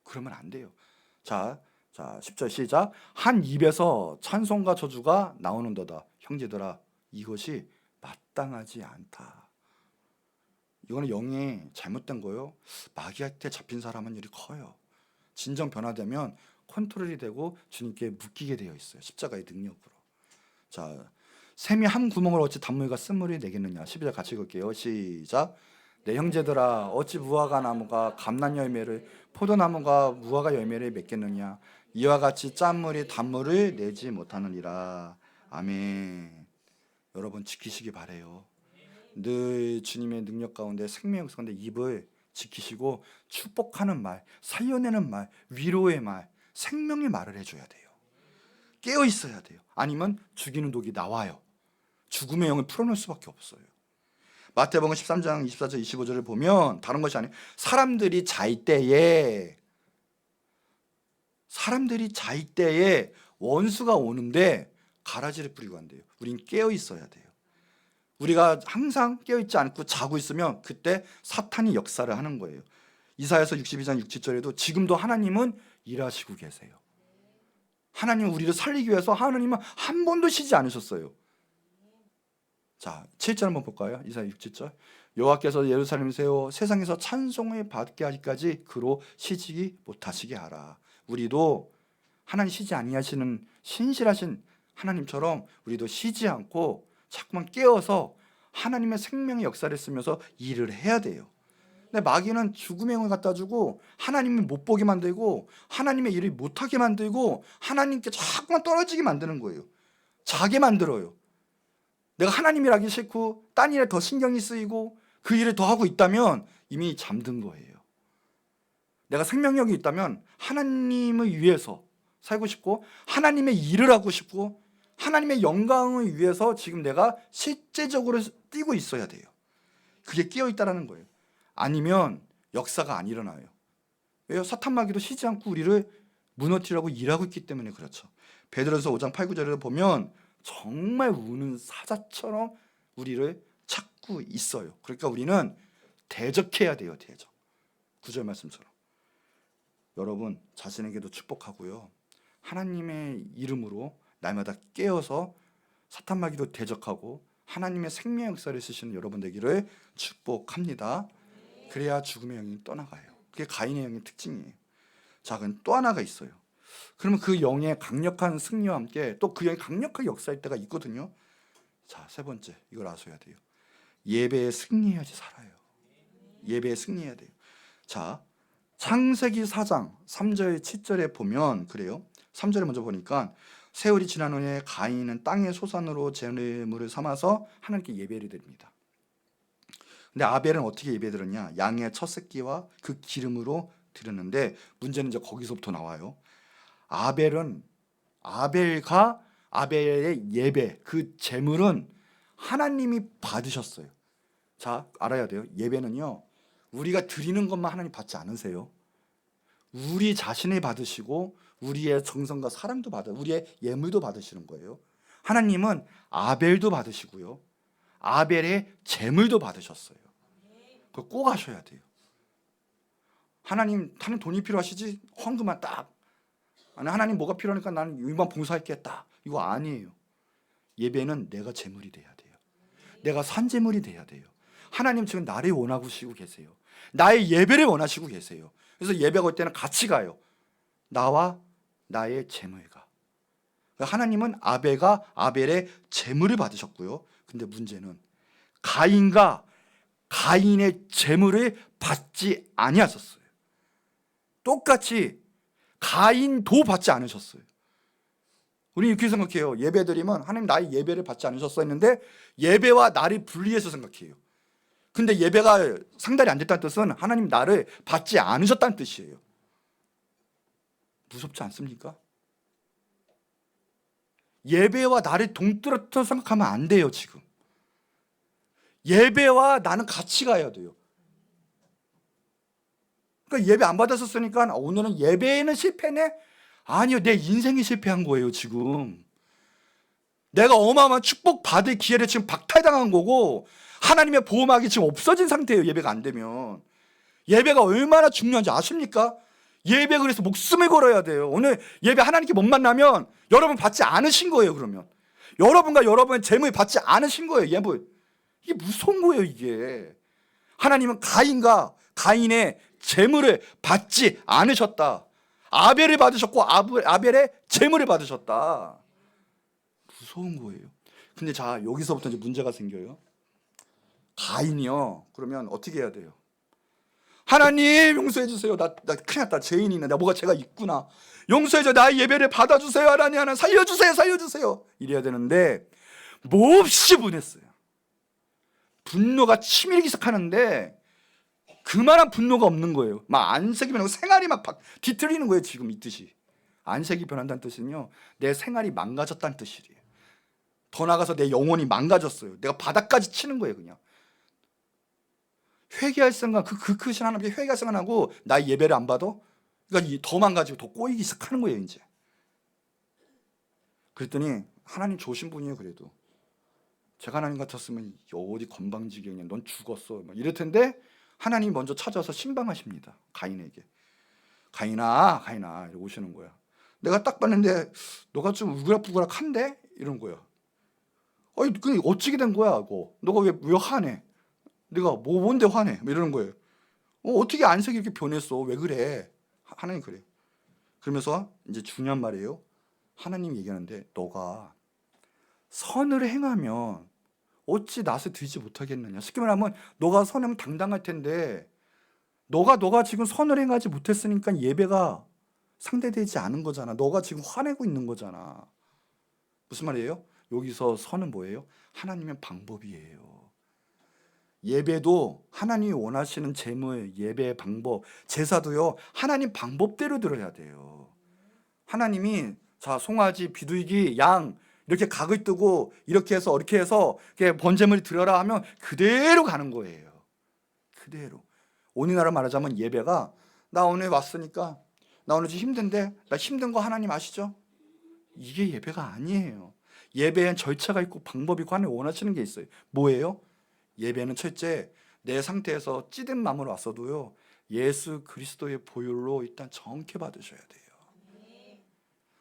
그러면 안 돼요. 자 10절 시작. 한 입에서 찬송과 저주가 나오는도다. 형제들아, 이것이 마땅하지 않다. 이거는 영이 잘못된 거예요. 마귀한테 잡힌 사람은 일이 커요. 진정 변화되면 컨트롤이 되고 주님께 묶이게 되어 있어요. 십자가의 능력으로. 자, 샘이 한 구멍을 어찌 단물과 쓴물이 내겠느냐. 12절 같이 읽을게요. 시작. 내 형제들아, 어찌 무화과 나무가 감난 열매를, 포도나무가 무화과 열매를 맺겠느냐. 이와 같이 짠물이 단물을 내지 못하느니라. 아멘. 여러분 지키시기 바래요. 늘 주님의 능력 가운데, 생명 가운데 입을 지키시고 축복하는 말, 살려내는 말, 위로의 말, 생명의 말을 해줘야 돼요. 깨어 있어야 돼요. 아니면 죽이는 독이 나와요. 죽음의 영을 풀어낼 수밖에 없어요. 마태복음 13장 24절 25절을 보면 다른 것이 아니에요. 사람들이 자일 때에 원수가 오는데 가라지를 뿌리고 한대요. 우린 깨어 있어야 돼요. 우리가 항상 깨어있지 않고 자고 있으면 그때 사탄이 역사를 하는 거예요. 이사야서 62장 6, 7절에도 지금도 하나님은 일하시고 계세요. 하나님은 우리를 살리기 위해서 하나님은 한 번도 쉬지 않으셨어요. 자, 7절 한번 볼까요? 이사야 6, 7절. 여호와께서 예루살렘을 세워 세상에서 찬송을 받게 하기까지 그로 쉬지 못하시게 하라. 우리도 하나님 쉬지 아니하시는 신실하신 하나님처럼 우리도 쉬지 않고 자꾸만 깨어서 하나님의 생명의 역사를 쓰면서 일을 해야 돼요. 근데 마귀는 죽음의 영을 갖다 주고 하나님을 못 보게 만들고 하나님의 일을 못하게 만들고 하나님께 자꾸만 떨어지게 만드는 거예요. 자게 만들어요. 내가 하나님 일 하기 싫고 딴 일에 더 신경이 쓰이고 그 일을 더 하고 있다면 이미 잠든 거예요. 내가 생명력이 있다면 하나님을 위해서 살고 싶고 하나님의 일을 하고 싶고 하나님의 영광을 위해서 지금 내가 실제적으로 뛰고 있어야 돼요. 그게 깨어있다라는 거예요. 아니면 역사가 안 일어나요. 왜요? 사탄 마귀도 쉬지 않고 우리를 무너뜨리려고 일하고 있기 때문에 그렇죠. 베드로서 5장 8, 9절을 보면 정말 우는 사자처럼 우리를 찾고 있어요. 그러니까 우리는 대적해야 돼요. 대적. 9절 말씀처럼. 여러분 자신에게도 축복하고요. 하나님의 이름으로 날마다 깨어서 사탄 마귀도 대적하고 하나님의 생명 역사를 쓰시는 여러분 되기를 축복합니다. 그래야 죽음의 영이 떠나가요. 그게 가인의 영의 특징이에요. 자, 그럼 또 하나가 있어요. 그러면 그 영의 강력한 승리와 함께 또 그 영이 강력하게 역사할 때가 있거든요. 자, 세 번째 이걸 아셔야 돼요. 예배에 승리해야지 살아요. 예배에 승리해야 돼요. 자, 창세기 4장 3절 7절에 보면 그래요. 3절에 먼저 보니까 세월이 지난 후에 가인은 땅의 소산으로 제물을 삼아서 하나님께 예배를 드립니다. 근데 아벨은 어떻게 예배드렸냐? 양의 첫 새끼와 그 기름으로 드렸는데 문제는 이제 거기서부터 나와요. 아벨의 예배, 그 제물은 하나님이 받으셨어요. 자, 알아야 돼요. 예배는요, 우리가 드리는 것만 하나님 받지 않으세요. 우리 자신을 받으시고 우리의 정성과 사랑도 우리의 예물도 받으시는 거예요. 하나님은 아벨도 받으시고요, 아벨의 제물도 받으셨어요. 그거 꼭 아셔야 돼요. 하나님 돈이 필요하시지? 헌금만 딱. 아니, 하나님 뭐가 필요하니까 나는 이만 봉사할게 딱. 이거 아니에요. 예배는 내가 제물이 돼야 돼요. 내가 산제물이 돼야 돼요. 하나님 지금 나를 원하시고 계세요. 나의 예배를 원하시고 계세요. 그래서 예배가 올 때는 같이 가요. 나와 나의 제물과. 하나님은 아벨의 제물을 받으셨고요. 근데 문제는 가인의 제물을 받지 아니하셨어요. 똑같이 가인도 받지 않으셨어요. 우리 이렇게 생각해요. 예배 드리면 하나님 나의 예배를 받지 않으셨어 했는데 예배와 나를 분리해서 생각해요. 근데 예배가 상달이 안 됐다는 뜻은 하나님 나를 받지 않으셨다는 뜻이에요. 무섭지 않습니까? 예배와 나를 동떨어져 생각하면 안 돼요. 지금 예배와 나는 같이 가야 돼요. 그러니까 예배 안 받았었으니까 오늘은 예배에는 실패네? 아니요, 내 인생이 실패한 거예요. 지금 내가 어마어마한 축복 받을 기회를 지금 박탈당한 거고 하나님의 보호막이 지금 없어진 상태예요. 예배가 안 되면. 예배가 얼마나 중요한지 아십니까? 예배 그래서 목숨을 걸어야 돼요. 오늘 예배 하나님께 못 만나면 여러분 받지 않으신 거예요. 그러면 여러분과 여러분의 재물 받지 않으신 거예요. 예배. 이게 무서운 거예요. 이게 하나님은 가인의 재물을 받지 않으셨다. 아벨을 받으셨고 아벨의 재물을 받으셨다. 무서운 거예요. 근데 자, 여기서부터 이제 문제가 생겨요. 가인이요. 그러면 어떻게 해야 돼요? 하나님 용서해 주세요. 나 큰일 났다. 죄인이네. 제가 있구나. 용서해 줘. 나의 예배를 받아주세요. 하나님 살려주세요. 이래야 되는데 몹시 분했어요. 분노가 치밀기 시작하는데 그만한 분노가 없는 거예요. 막 안색이 변하고 생활이 막 뒤틀리는 거예요. 지금 이 뜻이. 안색이 변한다는 뜻은요, 내 생활이 망가졌다는 뜻이에요. 더 나아가서 내 영혼이 망가졌어요. 내가 바닥까지 치는 거예요. 그냥 회개할 생각, 그 크신 하나님께 회개할 생각 하고 나의 예배를 안 받아? 그러니까 더 망가지고 더 꼬이기 시작하는 거예요. 이제 그랬더니 하나님 좋으신 분이에요. 그래도 제가 하나님 같았으면 어디 건방지게 그냥 넌 죽었어 막 이럴 텐데 하나님이 먼저 찾아서 신방하십니다. 가인에게. 가인아 이러고 오시는 거야. 내가 딱 봤는데 너가 좀 우그락부그락한데? 이런 거야. 아니 그 어찌게 된 거야? 너가 왜 화내? 내가 뭔데 화내? 이러는 거예요. 어떻게 안색이 이렇게 변했어? 왜 그래? 하나님 그래. 그러면서 이제 중요한 말이에요. 하나님 얘기하는데 너가 선을 행하면 어찌 낯을 들지 못하겠느냐. 쉽게 말하면 너가 선하면 당당할 텐데 너가 지금 선을 행하지 못했으니까 예배가 상대되지 않은 거잖아. 너가 지금 화내고 있는 거잖아. 무슨 말이에요? 여기서 선은 뭐예요? 하나님의 방법이에요. 예배도 하나님이 원하시는 제물, 예배 방법, 제사도요, 하나님 방법대로 드려야 돼요. 하나님이 자, 송아지, 비둘기, 양 이렇게 각을 뜨고 이렇게 해서 번제물 드려라 하면 그대로 가는 거예요. 그대로. 오늘날로 말하자면 예배가 나 오늘 왔으니까 나 오늘 좀 힘든데 나 힘든 거 하나님 아시죠? 이게 예배가 아니에요. 예배엔 절차가 있고 방법이 있고 하나님 원하시는 게 있어요. 뭐예요? 예배는 첫째, 내 상태에서 찌든 마음으로 왔어도요, 예수 그리스도의 보혈로 일단 정케 받으셔야 돼요.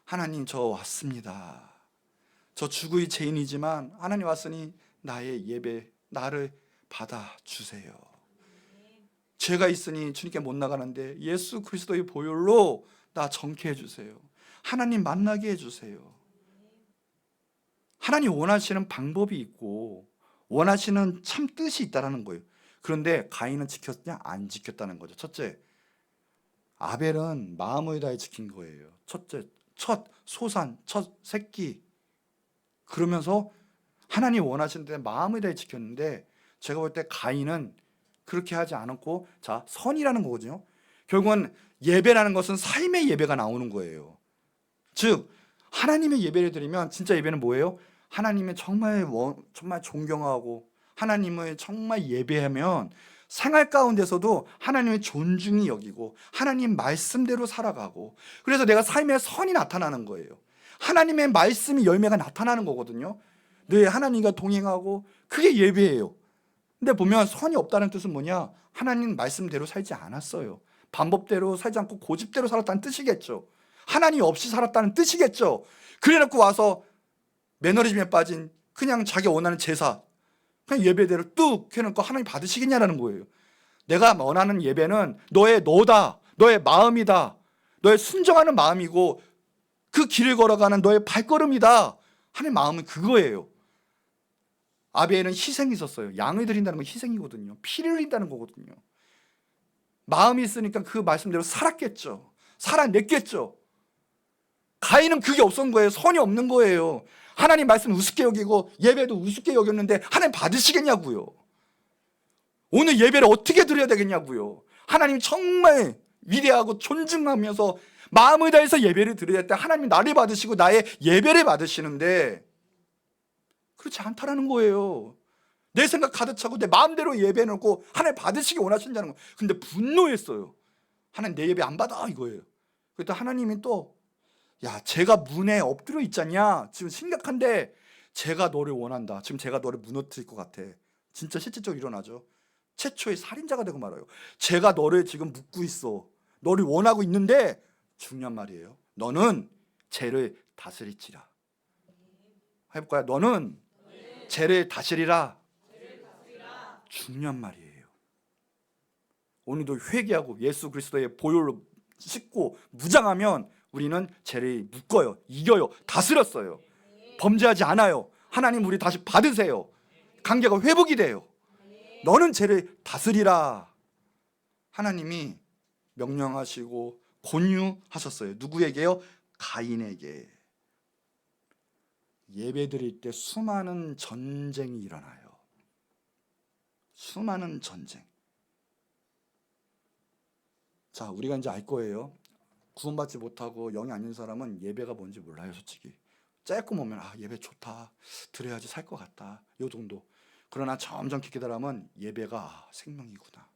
하나님 저 왔습니다. 저 죽의 죄인이지만 하나님 왔으니 나의 예배, 나를 받아주세요. 죄가 있으니 주님께 못 나가는데 예수 그리스도의 보혈로 나 정케 해주세요. 하나님 만나게 해주세요. 하나님 원하시는 방법이 있고 원하시는 참 뜻이 있다는 거예요. 그런데 가인은 지켰냐? 안 지켰다는 거죠. 첫째, 아벨은 마음을 다해 지킨 거예요. 첫째, 첫 소산, 첫 새끼. 그러면서 하나님 원하시는 데 마음을 다해 지켰는데, 제가 볼 때 가인은 그렇게 하지 않았고, 자, 선이라는 거거든요. 결국은 예배라는 것은 삶의 예배가 나오는 거예요. 즉 하나님의 예배를 드리면 진짜 예배는 뭐예요? 하나님의 정말 존경하고 하나님을 정말 예배하면 생활 가운데서도 하나님의 존중이 여기고 하나님 말씀대로 살아가고, 그래서 내가 삶의 선이 나타나는 거예요. 하나님의 말씀이 열매가 나타나는 거거든요. 늘 하나님과 동행하고, 그게 예배예요. 근데 보면 선이 없다는 뜻은 뭐냐? 하나님 말씀대로 살지 않았어요. 방법대로 살지 않고 고집대로 살았다는 뜻이겠죠. 하나님 없이 살았다는 뜻이겠죠. 그래놓고 와서 매너리즘에 빠진 그냥 자기 원하는 제사, 그냥 예배대로 뚝 해놓고 하나님 받으시겠냐라는 거예요. 내가 원하는 예배는 너의 너다, 너의 마음이다, 너의 순종하는 마음이고 그 길을 걸어가는 너의 발걸음이다. 하나님 마음은 그거예요. 아벨은 희생이 있었어요. 양을 드린다는 건 희생이거든요. 피를 흘린다는 거거든요. 마음이 있으니까 그 말씀대로 살았겠죠. 살아냈겠죠. 가인은 그게 없었던 거예요. 선이 없는 거예요. 하나님 말씀 우습게 여기고 예배도 우습게 여겼는데 하나님 받으시겠냐고요. 오늘 예배를 어떻게 드려야 되겠냐고요. 하나님 정말 위대하고 존중하면서 마음을 다해서 예배를 드려야 할 때 하나님 나를 받으시고 나의 예배를 받으시는데 그렇지 않다라는 거예요. 내 생각 가득 차고 내 마음대로 예배해놓고 하나님 받으시기 원하신다는 거예요. 근데 분노했어요. 하나님 내 예배 안 받아 이거예요. 그랬더니 하나님이 또 야, 제가 문에 엎드려 있잖냐. 지금 심각한데 제가 너를 원한다. 지금 제가 너를 무너뜨릴 것 같아. 진짜 실질적으로 일어나죠. 최초의 살인자가 되고 말아요. 제가 너를 지금 묻고 있어. 너를 원하고 있는데 중요한 말이에요. 너는 죄를 다스릴지라. 해볼까요? 너는 죄를 다스리라. 중요한 말이에요. 오늘도 회개하고 예수 그리스도의 보혈로 씻고 무장하면 우리는 죄를 묶어요. 이겨요. 다스렸어요. 범죄하지 않아요. 하나님 우리 다시 받으세요. 관계가 회복이 돼요. 너는 죄를 다스리라. 하나님이 명령하시고 권유하셨어요. 누구에게요? 가인에게. 예배드릴 때 수많은 전쟁이 일어나요. 수많은 전쟁. 자, 우리가 이제 알 거예요. 구원받지 못하고 영이 아닌 사람은 예배가 뭔지 몰라요, 솔직히. 조금 오면 예배 좋다, 드려야지 살 것 같다, 요 정도. 그러나 점점 깊게 들어가면 예배가 생명이구나,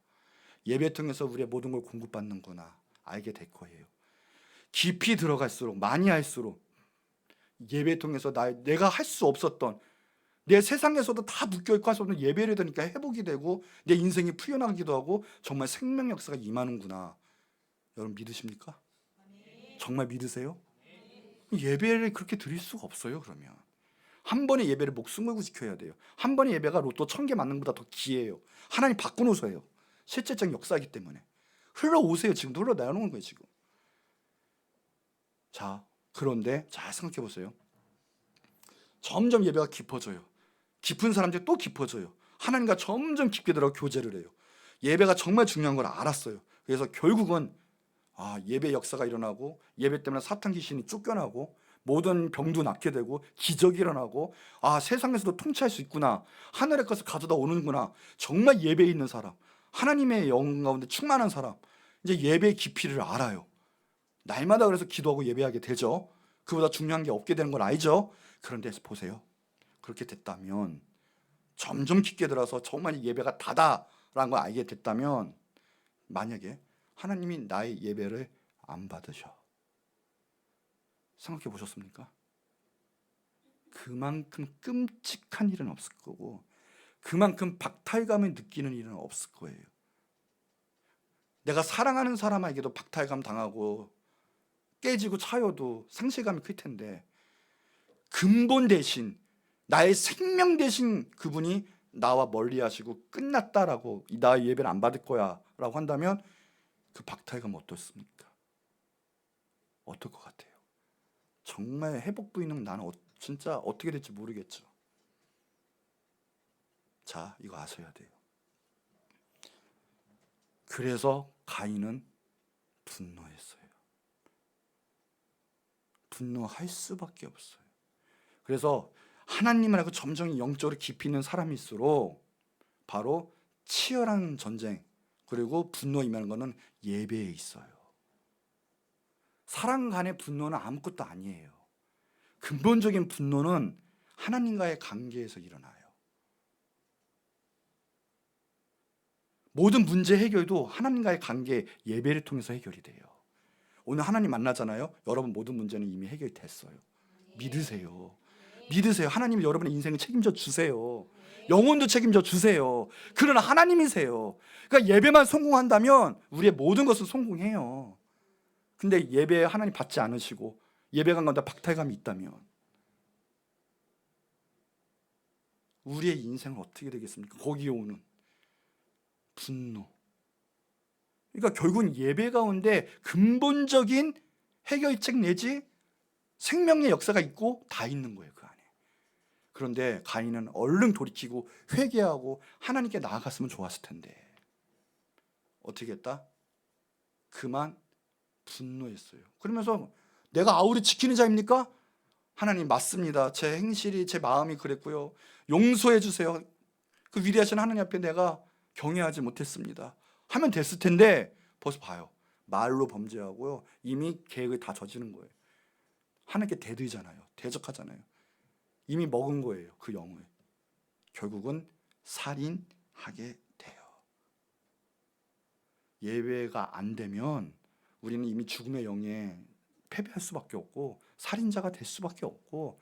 예배 통해서 우리의 모든 걸 공급받는구나 알게 될 거예요. 깊이 들어갈수록, 많이 할수록 예배 통해서 내가 할 수 없었던, 내 세상에서도 다 묶여있고 할 수 없는 예배를 드니까 회복이 되고 내 인생이 풀려나기도 하고 정말 생명 역사가 임하는구나. 여러분 믿으십니까? 정말 믿으세요? 예배를 그렇게 드릴 수가 없어요. 그러면 한 번의 예배를 목숨 걸고 지켜야 돼요. 한 번의 예배가 로또 1000개 맞는 것보다 더 귀해요. 하나님 바꾸노서예요. 실제적인 역사이기 때문에 흘러오세요. 지금도 흘러나오는 거예요. 지금. 자, 그런데 잘 생각해 보세요. 점점 예배가 깊어져요. 깊은 사람들이 또 깊어져요. 하나님과 점점 깊게 들어가 교제를 해요. 예배가 정말 중요한 걸 알았어요. 그래서 결국은 예배 역사가 일어나고, 예배 때문에 사탄 귀신이 쫓겨나고, 모든 병도 낫게 되고, 기적이 일어나고, 세상에서도 통치할 수 있구나, 하늘의 것을 가져다 오는구나. 정말 예배에 있는 사람, 하나님의 영광 가운데 충만한 사람, 이제 예배의 깊이를 알아요. 날마다 그래서 기도하고 예배하게 되죠. 그보다 중요한 게 없게 되는 걸 알죠. 그런데 보세요. 그렇게 됐다면, 점점 깊게 들어서 정말 예배가 다다라는 걸 알게 됐다면, 만약에 하나님이 나의 예배를 안 받으셔, 생각해 보셨습니까? 그만큼 끔찍한 일은 없을 거고, 그만큼 박탈감을 느끼는 일은 없을 거예요. 내가 사랑하는 사람에게도 박탈감 당하고 깨지고 차여도 상실감이 클 텐데, 근본 대신 나의 생명 대신 그분이 나와 멀리 하시고 끝났다라고, 나의 예배를 안 받을 거야 라고 한다면 그 박탈감 어떻습니까? 어떨 것 같아요? 정말 회복 부인은 나는 진짜 어떻게 될지 모르겠죠. 자, 이거 아셔야 돼요. 그래서 가인은 분노했어요. 분노할 수밖에 없어요. 그래서 하나님을 알고 점점 영적으로 깊이 있는 사람일수록 바로 치열한 전쟁 그리고 분노 임하는 것은 예배에 있어요. 사람 간의 분노는 아무것도 아니에요. 근본적인 분노는 하나님과의 관계에서 일어나요. 모든 문제 해결도 하나님과의 관계, 예배를 통해서 해결이 돼요. 오늘 하나님 만나잖아요. 여러분 모든 문제는 이미 해결됐어요. 믿으세요. 믿으세요. 하나님이 여러분의 인생을 책임져 주세요. 영혼도 책임져 주세요. 그러나 하나님이세요. 그러니까 예배만 성공한다면 우리의 모든 것은 성공해요. 근데 예배에 하나님 받지 않으시고 예배관 가운데 박탈감이 있다면 우리의 인생은 어떻게 되겠습니까? 거기에 오는 분노. 그러니까 결국은 예배 가운데 근본적인 해결책 내지 생명의 역사가 있고 다 있는 거예요, 그 안에. 그런데 가인은 얼른 돌이키고 회개하고 하나님께 나아갔으면 좋았을 텐데 어떻게 했다? 그만 분노했어요. 그러면서 내가 아우를 지키는 자입니까? 하나님 맞습니다. 제 행실이 제 마음이 그랬고요. 용서해 주세요. 그 위대하신 하나님 앞에 내가 경외하지 못했습니다. 하면 됐을 텐데 벌써 봐요. 말로 범죄하고요. 이미 계획을 다 저지른 거예요. 하나님께 대들잖아요. 대적하잖아요. 이미 먹은 거예요. 그 영을. 결국은 살인하게 돼요. 예배가 안 되면 우리는 이미 죽음의 영에 패배할 수밖에 없고 살인자가 될 수밖에 없고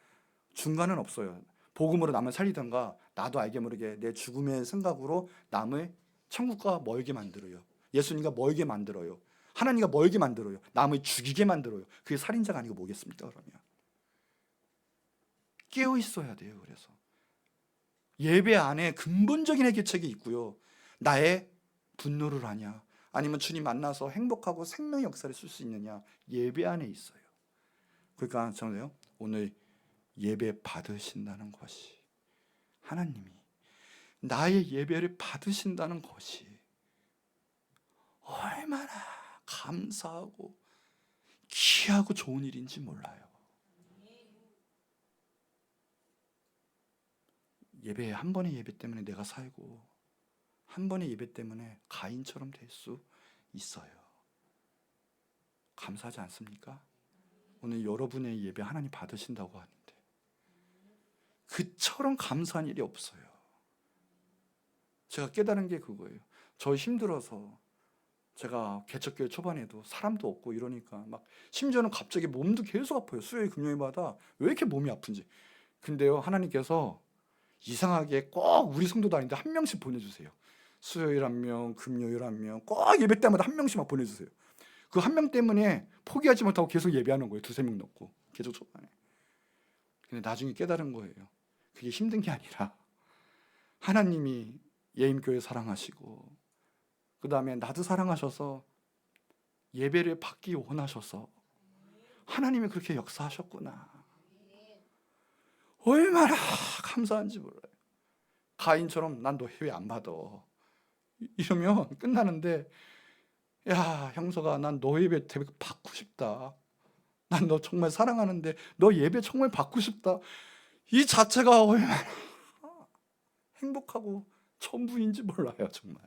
중간은 없어요. 복음으로 남을 살리던가 나도 알게 모르게 내 죽음의 생각으로 남을 천국과 멀게 만들어요. 예수님과 멀게 만들어요. 하나님과 멀게 만들어요. 남을 죽이게 만들어요. 그게 살인자가 아니고 뭐겠습니까? 그러면 깨어 있어야 돼요. 그래서 예배 안에 근본적인 해결책이 있고요. 나의 분노를 하냐 아니면 주님 만나서 행복하고 생명의 역사를 쓸 수 있느냐 예배 안에 있어요. 그러니까 저는요 오늘 예배 받으신다는 것이 하나님이 나의 예배를 받으신다는 것이 얼마나 감사하고 귀하고 좋은 일인지 몰라요. 예배 한 번의 예배 때문에 내가 살고 한 번의 예배 때문에 가인처럼 될 수 있어요. 감사하지 않습니까? 오늘 여러분의 예배 하나님 받으신다고 하는데 그처럼 감사한 일이 없어요. 제가 깨달은 게 그거예요. 저 힘들어서 제가 개척교회 초반에도 사람도 없고 이러니까 막 심지어는 갑자기 몸도 계속 아파요. 수요일 금요일마다 왜 이렇게 몸이 아픈지. 근데요 하나님께서 이상하게 꼭 우리 성도도 아닌데 한 명씩 보내주세요. 수요일 한 명, 금요일 한 명, 꼭 예배 때마다 한 명씩만 보내주세요. 그 한 명 때문에 포기하지 못하고 계속 예배하는 거예요. 두세 명 넣고 개척 초반에. 근데 나중에 깨달은 거예요. 그게 힘든 게 아니라 하나님이 예임교회 사랑하시고 그 다음에 나도 사랑하셔서 예배를 받기 원하셔서 하나님이 그렇게 역사하셨구나. 얼마나 감사한지 몰라요. 가인처럼 난 너 예배 안 받아 이러면 끝나는데 야 형서가 난 너 예배 받고 싶다. 난 너 정말 사랑하는데 너 예배 정말 받고 싶다. 이 자체가 얼마나 행복하고 전부인지 몰라요 정말.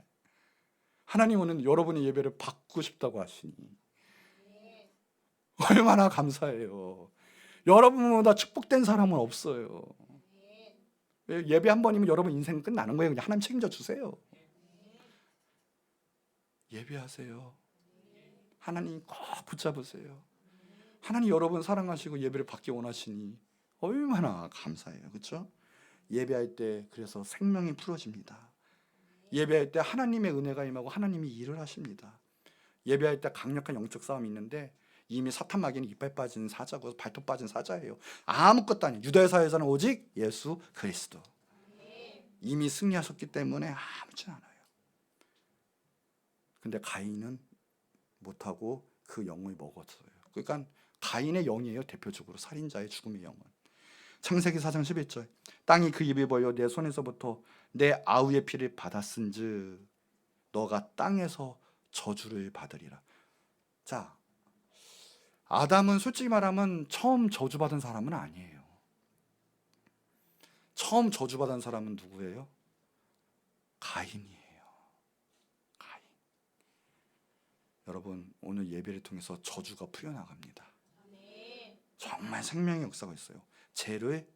하나님은 여러분의 예배를 받고 싶다고 하시니 얼마나 감사해요. 여러분보다 축복된 사람은 없어요. 예배 한 번이면 여러분 인생 끝나는 거예요. 그냥 하나님 책임져 주세요. 예배하세요. 하나님 꼭 붙잡으세요. 하나님 여러분 사랑하시고 예배를 받기 원하시니 얼마나 감사해요. 그렇죠? 예배할 때 그래서 생명이 풀어집니다. 예배할 때 하나님의 은혜가 임하고 하나님이 일을 하십니다. 예배할 때 강력한 영적 싸움이 있는데 이미 사탄 마귀는 이빨 빠진 사자고 발톱 빠진 사자예요. 아무것도 아니에요. 유다의 사회에서는 오직 예수 그리스도. 이미 승리하셨기 때문에 아무렇지 않아요. 근데 가인은 못하고 그 영을 먹었어요. 그러니까 가인의 영이에요. 대표적으로 살인자의 죽음의 영은. 창세기 4장 11절 땅이 그 입을 벌려 내 손에서부터 내 아우의 피를 받았은즉 너가 땅에서 저주를 받으리라. 자, 아담은 솔직히 말하면 처음 저주받은 사람은 아니에요. 처음 저주받은 사람은 누구예요? 가인이에요. 가인. 여러분, 오늘 예배를 통해서 저주가 풀려나갑니다. 정말 생명의 역사가 있어요. 죄를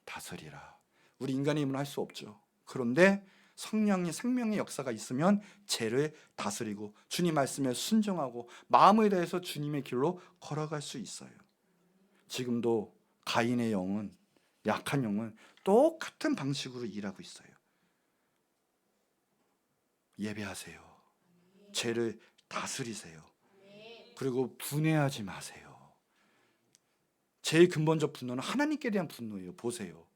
다스리라. 우리 인간의 힘은 할 수 없죠. 그런데 성령의 생명의 역사가 있으면 죄를 다스리고 주님 말씀에 순종하고 마음을 다해서 주님의 길로 걸어갈 수 있어요. 지금도 가인의 영은, 약한 영은 똑같은 방식으로 일하고 있어요. 예배하세요. 죄를 다스리세요. 그리고 분해하지 마세요. 제일 근본적 분노는 하나님께 대한 분노예요. 보세요.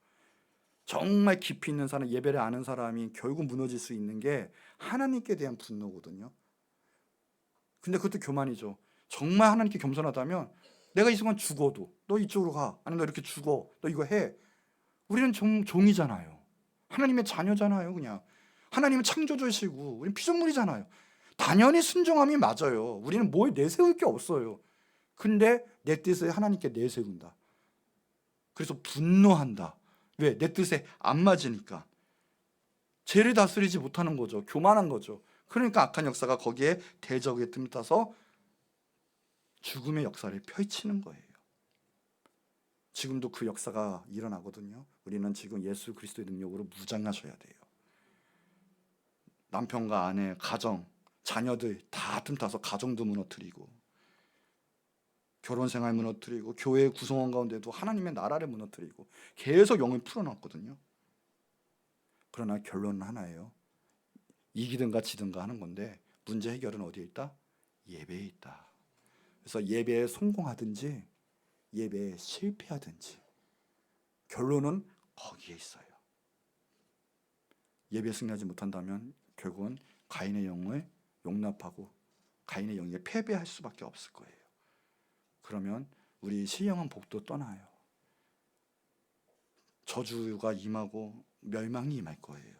정말 깊이 있는 사람, 예배를 아는 사람이 결국 무너질 수 있는 게 하나님께 대한 분노거든요. 근데 그것도 교만이죠. 정말 하나님께 겸손하다면 내가 이 순간 죽어도 너 이쪽으로 가, 아니 너 이렇게 죽어, 너 이거 해. 우리는 종이잖아요. 하나님의 자녀잖아요. 그냥 하나님은 창조주시고 우리는 피조물이잖아요. 당연히 순종함이 맞아요. 우리는 뭘 내세울 게 없어요. 근데 내 뜻을 하나님께 내세운다. 그래서 분노한다. 왜? 내 뜻에 안 맞으니까. 죄를 다스리지 못하는 거죠. 교만한 거죠. 그러니까 악한 역사가 거기에 대적에 틈타서 죽음의 역사를 펼치는 거예요. 지금도 그 역사가 일어나거든요. 우리는 지금 예수 그리스도의 능력으로 무장하셔야 돼요. 남편과 아내, 가정, 자녀들 다 틈타서 가정도 무너뜨리고 결혼생활 무너뜨리고 교회 구성원 가운데도 하나님의 나라를 무너뜨리고 계속 영을 풀어놨거든요. 그러나 결론은 하나예요. 이기든가 지든가 하는 건데 문제 해결은 어디에 있다? 예배에 있다. 그래서 예배에 성공하든지 예배에 실패하든지 결론은 거기에 있어요. 예배에 승리하지 못한다면 결국은 가인의 영을 용납하고 가인의 영에 패배할 수밖에 없을 거예요. 그러면 우리 신령한 복도 떠나요. 저주가 임하고 멸망이 임할 거예요.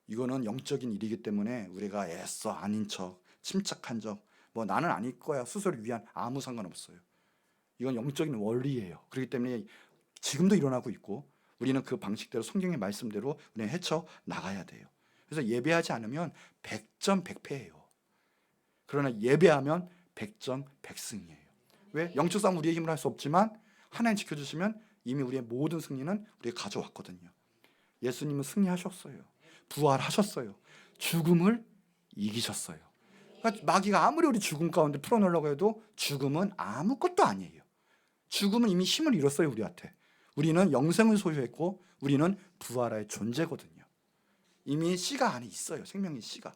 이거는 영적인 일이기 때문에 우리가 애써 아닌 척, 침착한 척, 뭐 나는 아닐 거야 스스로를 위한 아무 상관없어요. 이건 영적인 원리예요. 그렇기 때문에 지금도 일어나고 있고 우리는 그 방식대로 성경의 말씀대로 우리는 헤쳐 나가야 돼요. 그래서 예배하지 않으면 100점 100패예요. 그러나 예배하면 100점 100승이에요. 왜? 영적 싸움 우리의 힘으로 할 수 없지만 하나님 지켜주시면 이미 우리의 모든 승리는 우리가 가져왔거든요. 예수님은 승리하셨어요. 부활하셨어요. 죽음을 이기셨어요. 그러니까 마귀가 아무리 우리 죽음 가운데 풀어놓으려고 해도 죽음은 아무것도 아니에요. 죽음은 이미 힘을 잃었어요. 우리한테. 우리는 영생을 소유했고 우리는 부활할 존재거든요. 이미 씨가 안에 있어요. 생명의 씨가.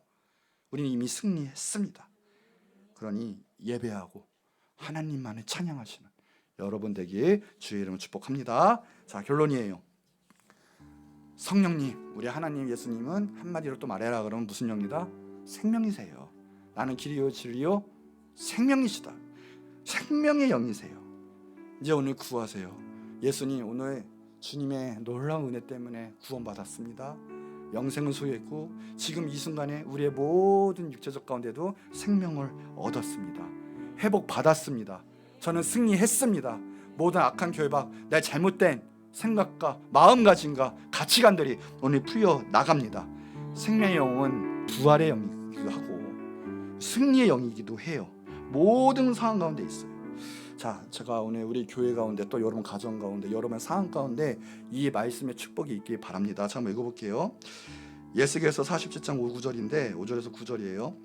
우리는 이미 승리했습니다. 그러니 예배하고 하나님만을 찬양하시는 여러분 되기에 주의 이름을 축복합니다. 자, 결론이에요. 성령님, 우리 하나님 예수님은 한마디로 또 말해라 그러면 무슨 영이다? 생명이세요. 나는 길이요 진리요 생명이시다. 생명의 영이세요. 이제 오늘 구하세요. 예수님, 오늘 주님의 놀라운 은혜 때문에 구원받았습니다. 영생을 소유했고 지금 이 순간에 우리의 모든 육체적 가운데도 생명을 얻었습니다. 회복받았습니다. 저는 승리했습니다. 모든 악한 결박, 내 잘못된 생각과 마음가짐과 가치관들이 오늘 풀려나갑니다. 생명의 영은 부활의 영이기도 하고 승리의 영이기도 해요. 모든 상황 가운데 있어요. 자, 제가 오늘 우리 교회 가운데 또 여러분 가정 가운데 여러분 상황 가운데 이 말씀의 축복이 있길 바랍니다. 자, 한번 읽어볼게요. 예수께서 47장 5절인데 5절에서 9절이에요.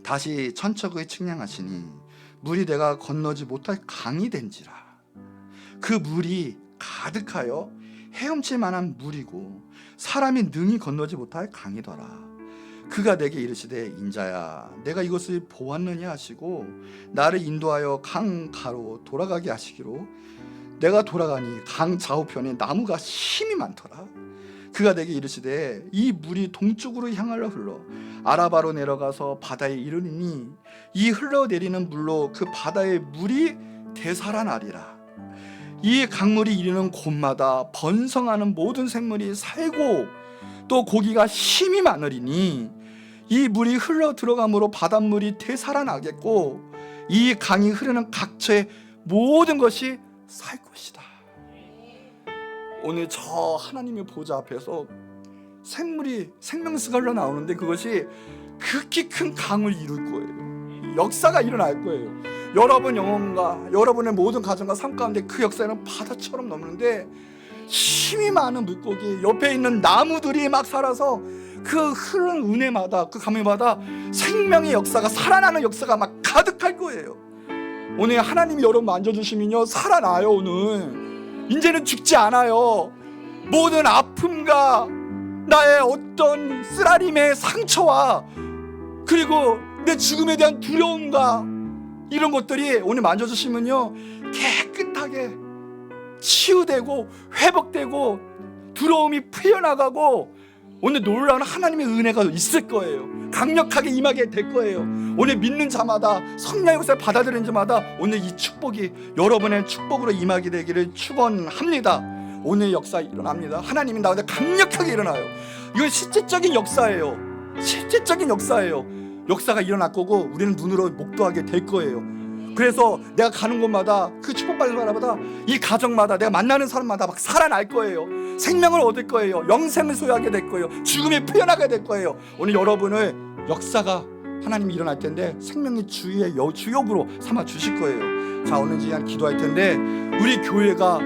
다시 천척의 측량하시니 물이 내가 건너지 못할 강이 된지라. 그 물이 가득하여 헤엄칠 만한 물이고 사람이 능히 건너지 못할 강이더라. 그가 내게 이르시되 인자야 내가 이것을 보았느냐 하시고 나를 인도하여 강가로 돌아가게 하시기로 내가 돌아가니 강 좌우편에 나무가 힘이 많더라. 그가 내게 이르시되 이 물이 동쪽으로 향하여 흘러 아라바로 내려가서 바다에 이르니 이 흘러내리는 물로 그 바다의 물이 되살아나리라. 이 강물이 이르는 곳마다 번성하는 모든 생물이 살고 또 고기가 힘이 많으리니 이 물이 흘러 들어감으로 바닷물이 되살아나겠고 이 강이 흐르는 각처의 모든 것이 살 것이다. 오늘 저 하나님의 보좌 앞에서 샘물이 생명수가 흘러나오는데 그것이 극히 큰 강을 이룰 거예요. 역사가 일어날 거예요. 여러분 영혼과 여러분의 모든 가정과 삶 가운데 그 역사는 바다처럼 넘는데 힘이 많은 물고기 옆에 있는 나무들이 막 살아서 그 흐르는 은혜마다 그 감회마다 생명의 역사가 살아나는 역사가 막 가득할 거예요. 오늘 하나님이 여러분 만져주시면요 살아나요. 오늘 이제는 죽지 않아요. 모든 아픔과 나의 어떤 쓰라림의 상처와 그리고 내 죽음에 대한 두려움과 이런 것들이 오늘 만져주시면요 깨끗하게 치유되고 회복되고 두려움이 풀려나가고 오늘 놀라운 하나님의 은혜가 있을 거예요. 강력하게 임하게 될 거예요. 오늘 믿는 자마다 성령의 역사를 받아들이는 자마다 오늘 이 축복이 여러분의 축복으로 임하게 되기를 축원합니다. 오늘 역사 일어납니다. 하나님이 나한테 강력하게 일어나요. 이건 실제적인 역사예요. 실제적인 역사예요. 역사가 일어날 거고 우리는 눈으로 목도하게 될 거예요. 그래서 내가 가는 곳마다 그 축복받는 사람마다 이 가정마다 내가 만나는 사람마다 막 살아날 거예요. 생명을 얻을 거예요. 영생을 소유하게 될 거예요. 죽음이 풀려나게 될 거예요. 오늘 여러분을 역사가 하나님이 일어날 텐데 생명의 주의 주역으로 삼아 주실 거예요. 자 오늘 시간 기도할 텐데 우리 교회가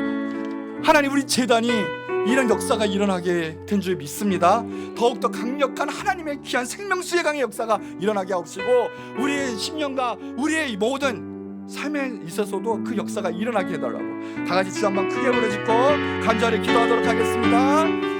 하나님 우리 재단이 이런 역사가 일어나게 된 줄 믿습니다. 더욱더 강력한 하나님의 귀한 생명수의 강의 역사가 일어나게 하옵시고 우리의 심령과 우리의 모든 삶에 있어서도 그 역사가 일어나게 해달라고 다 같이 주 한번 크게 부르짖고 간절히 기도하도록 하겠습니다.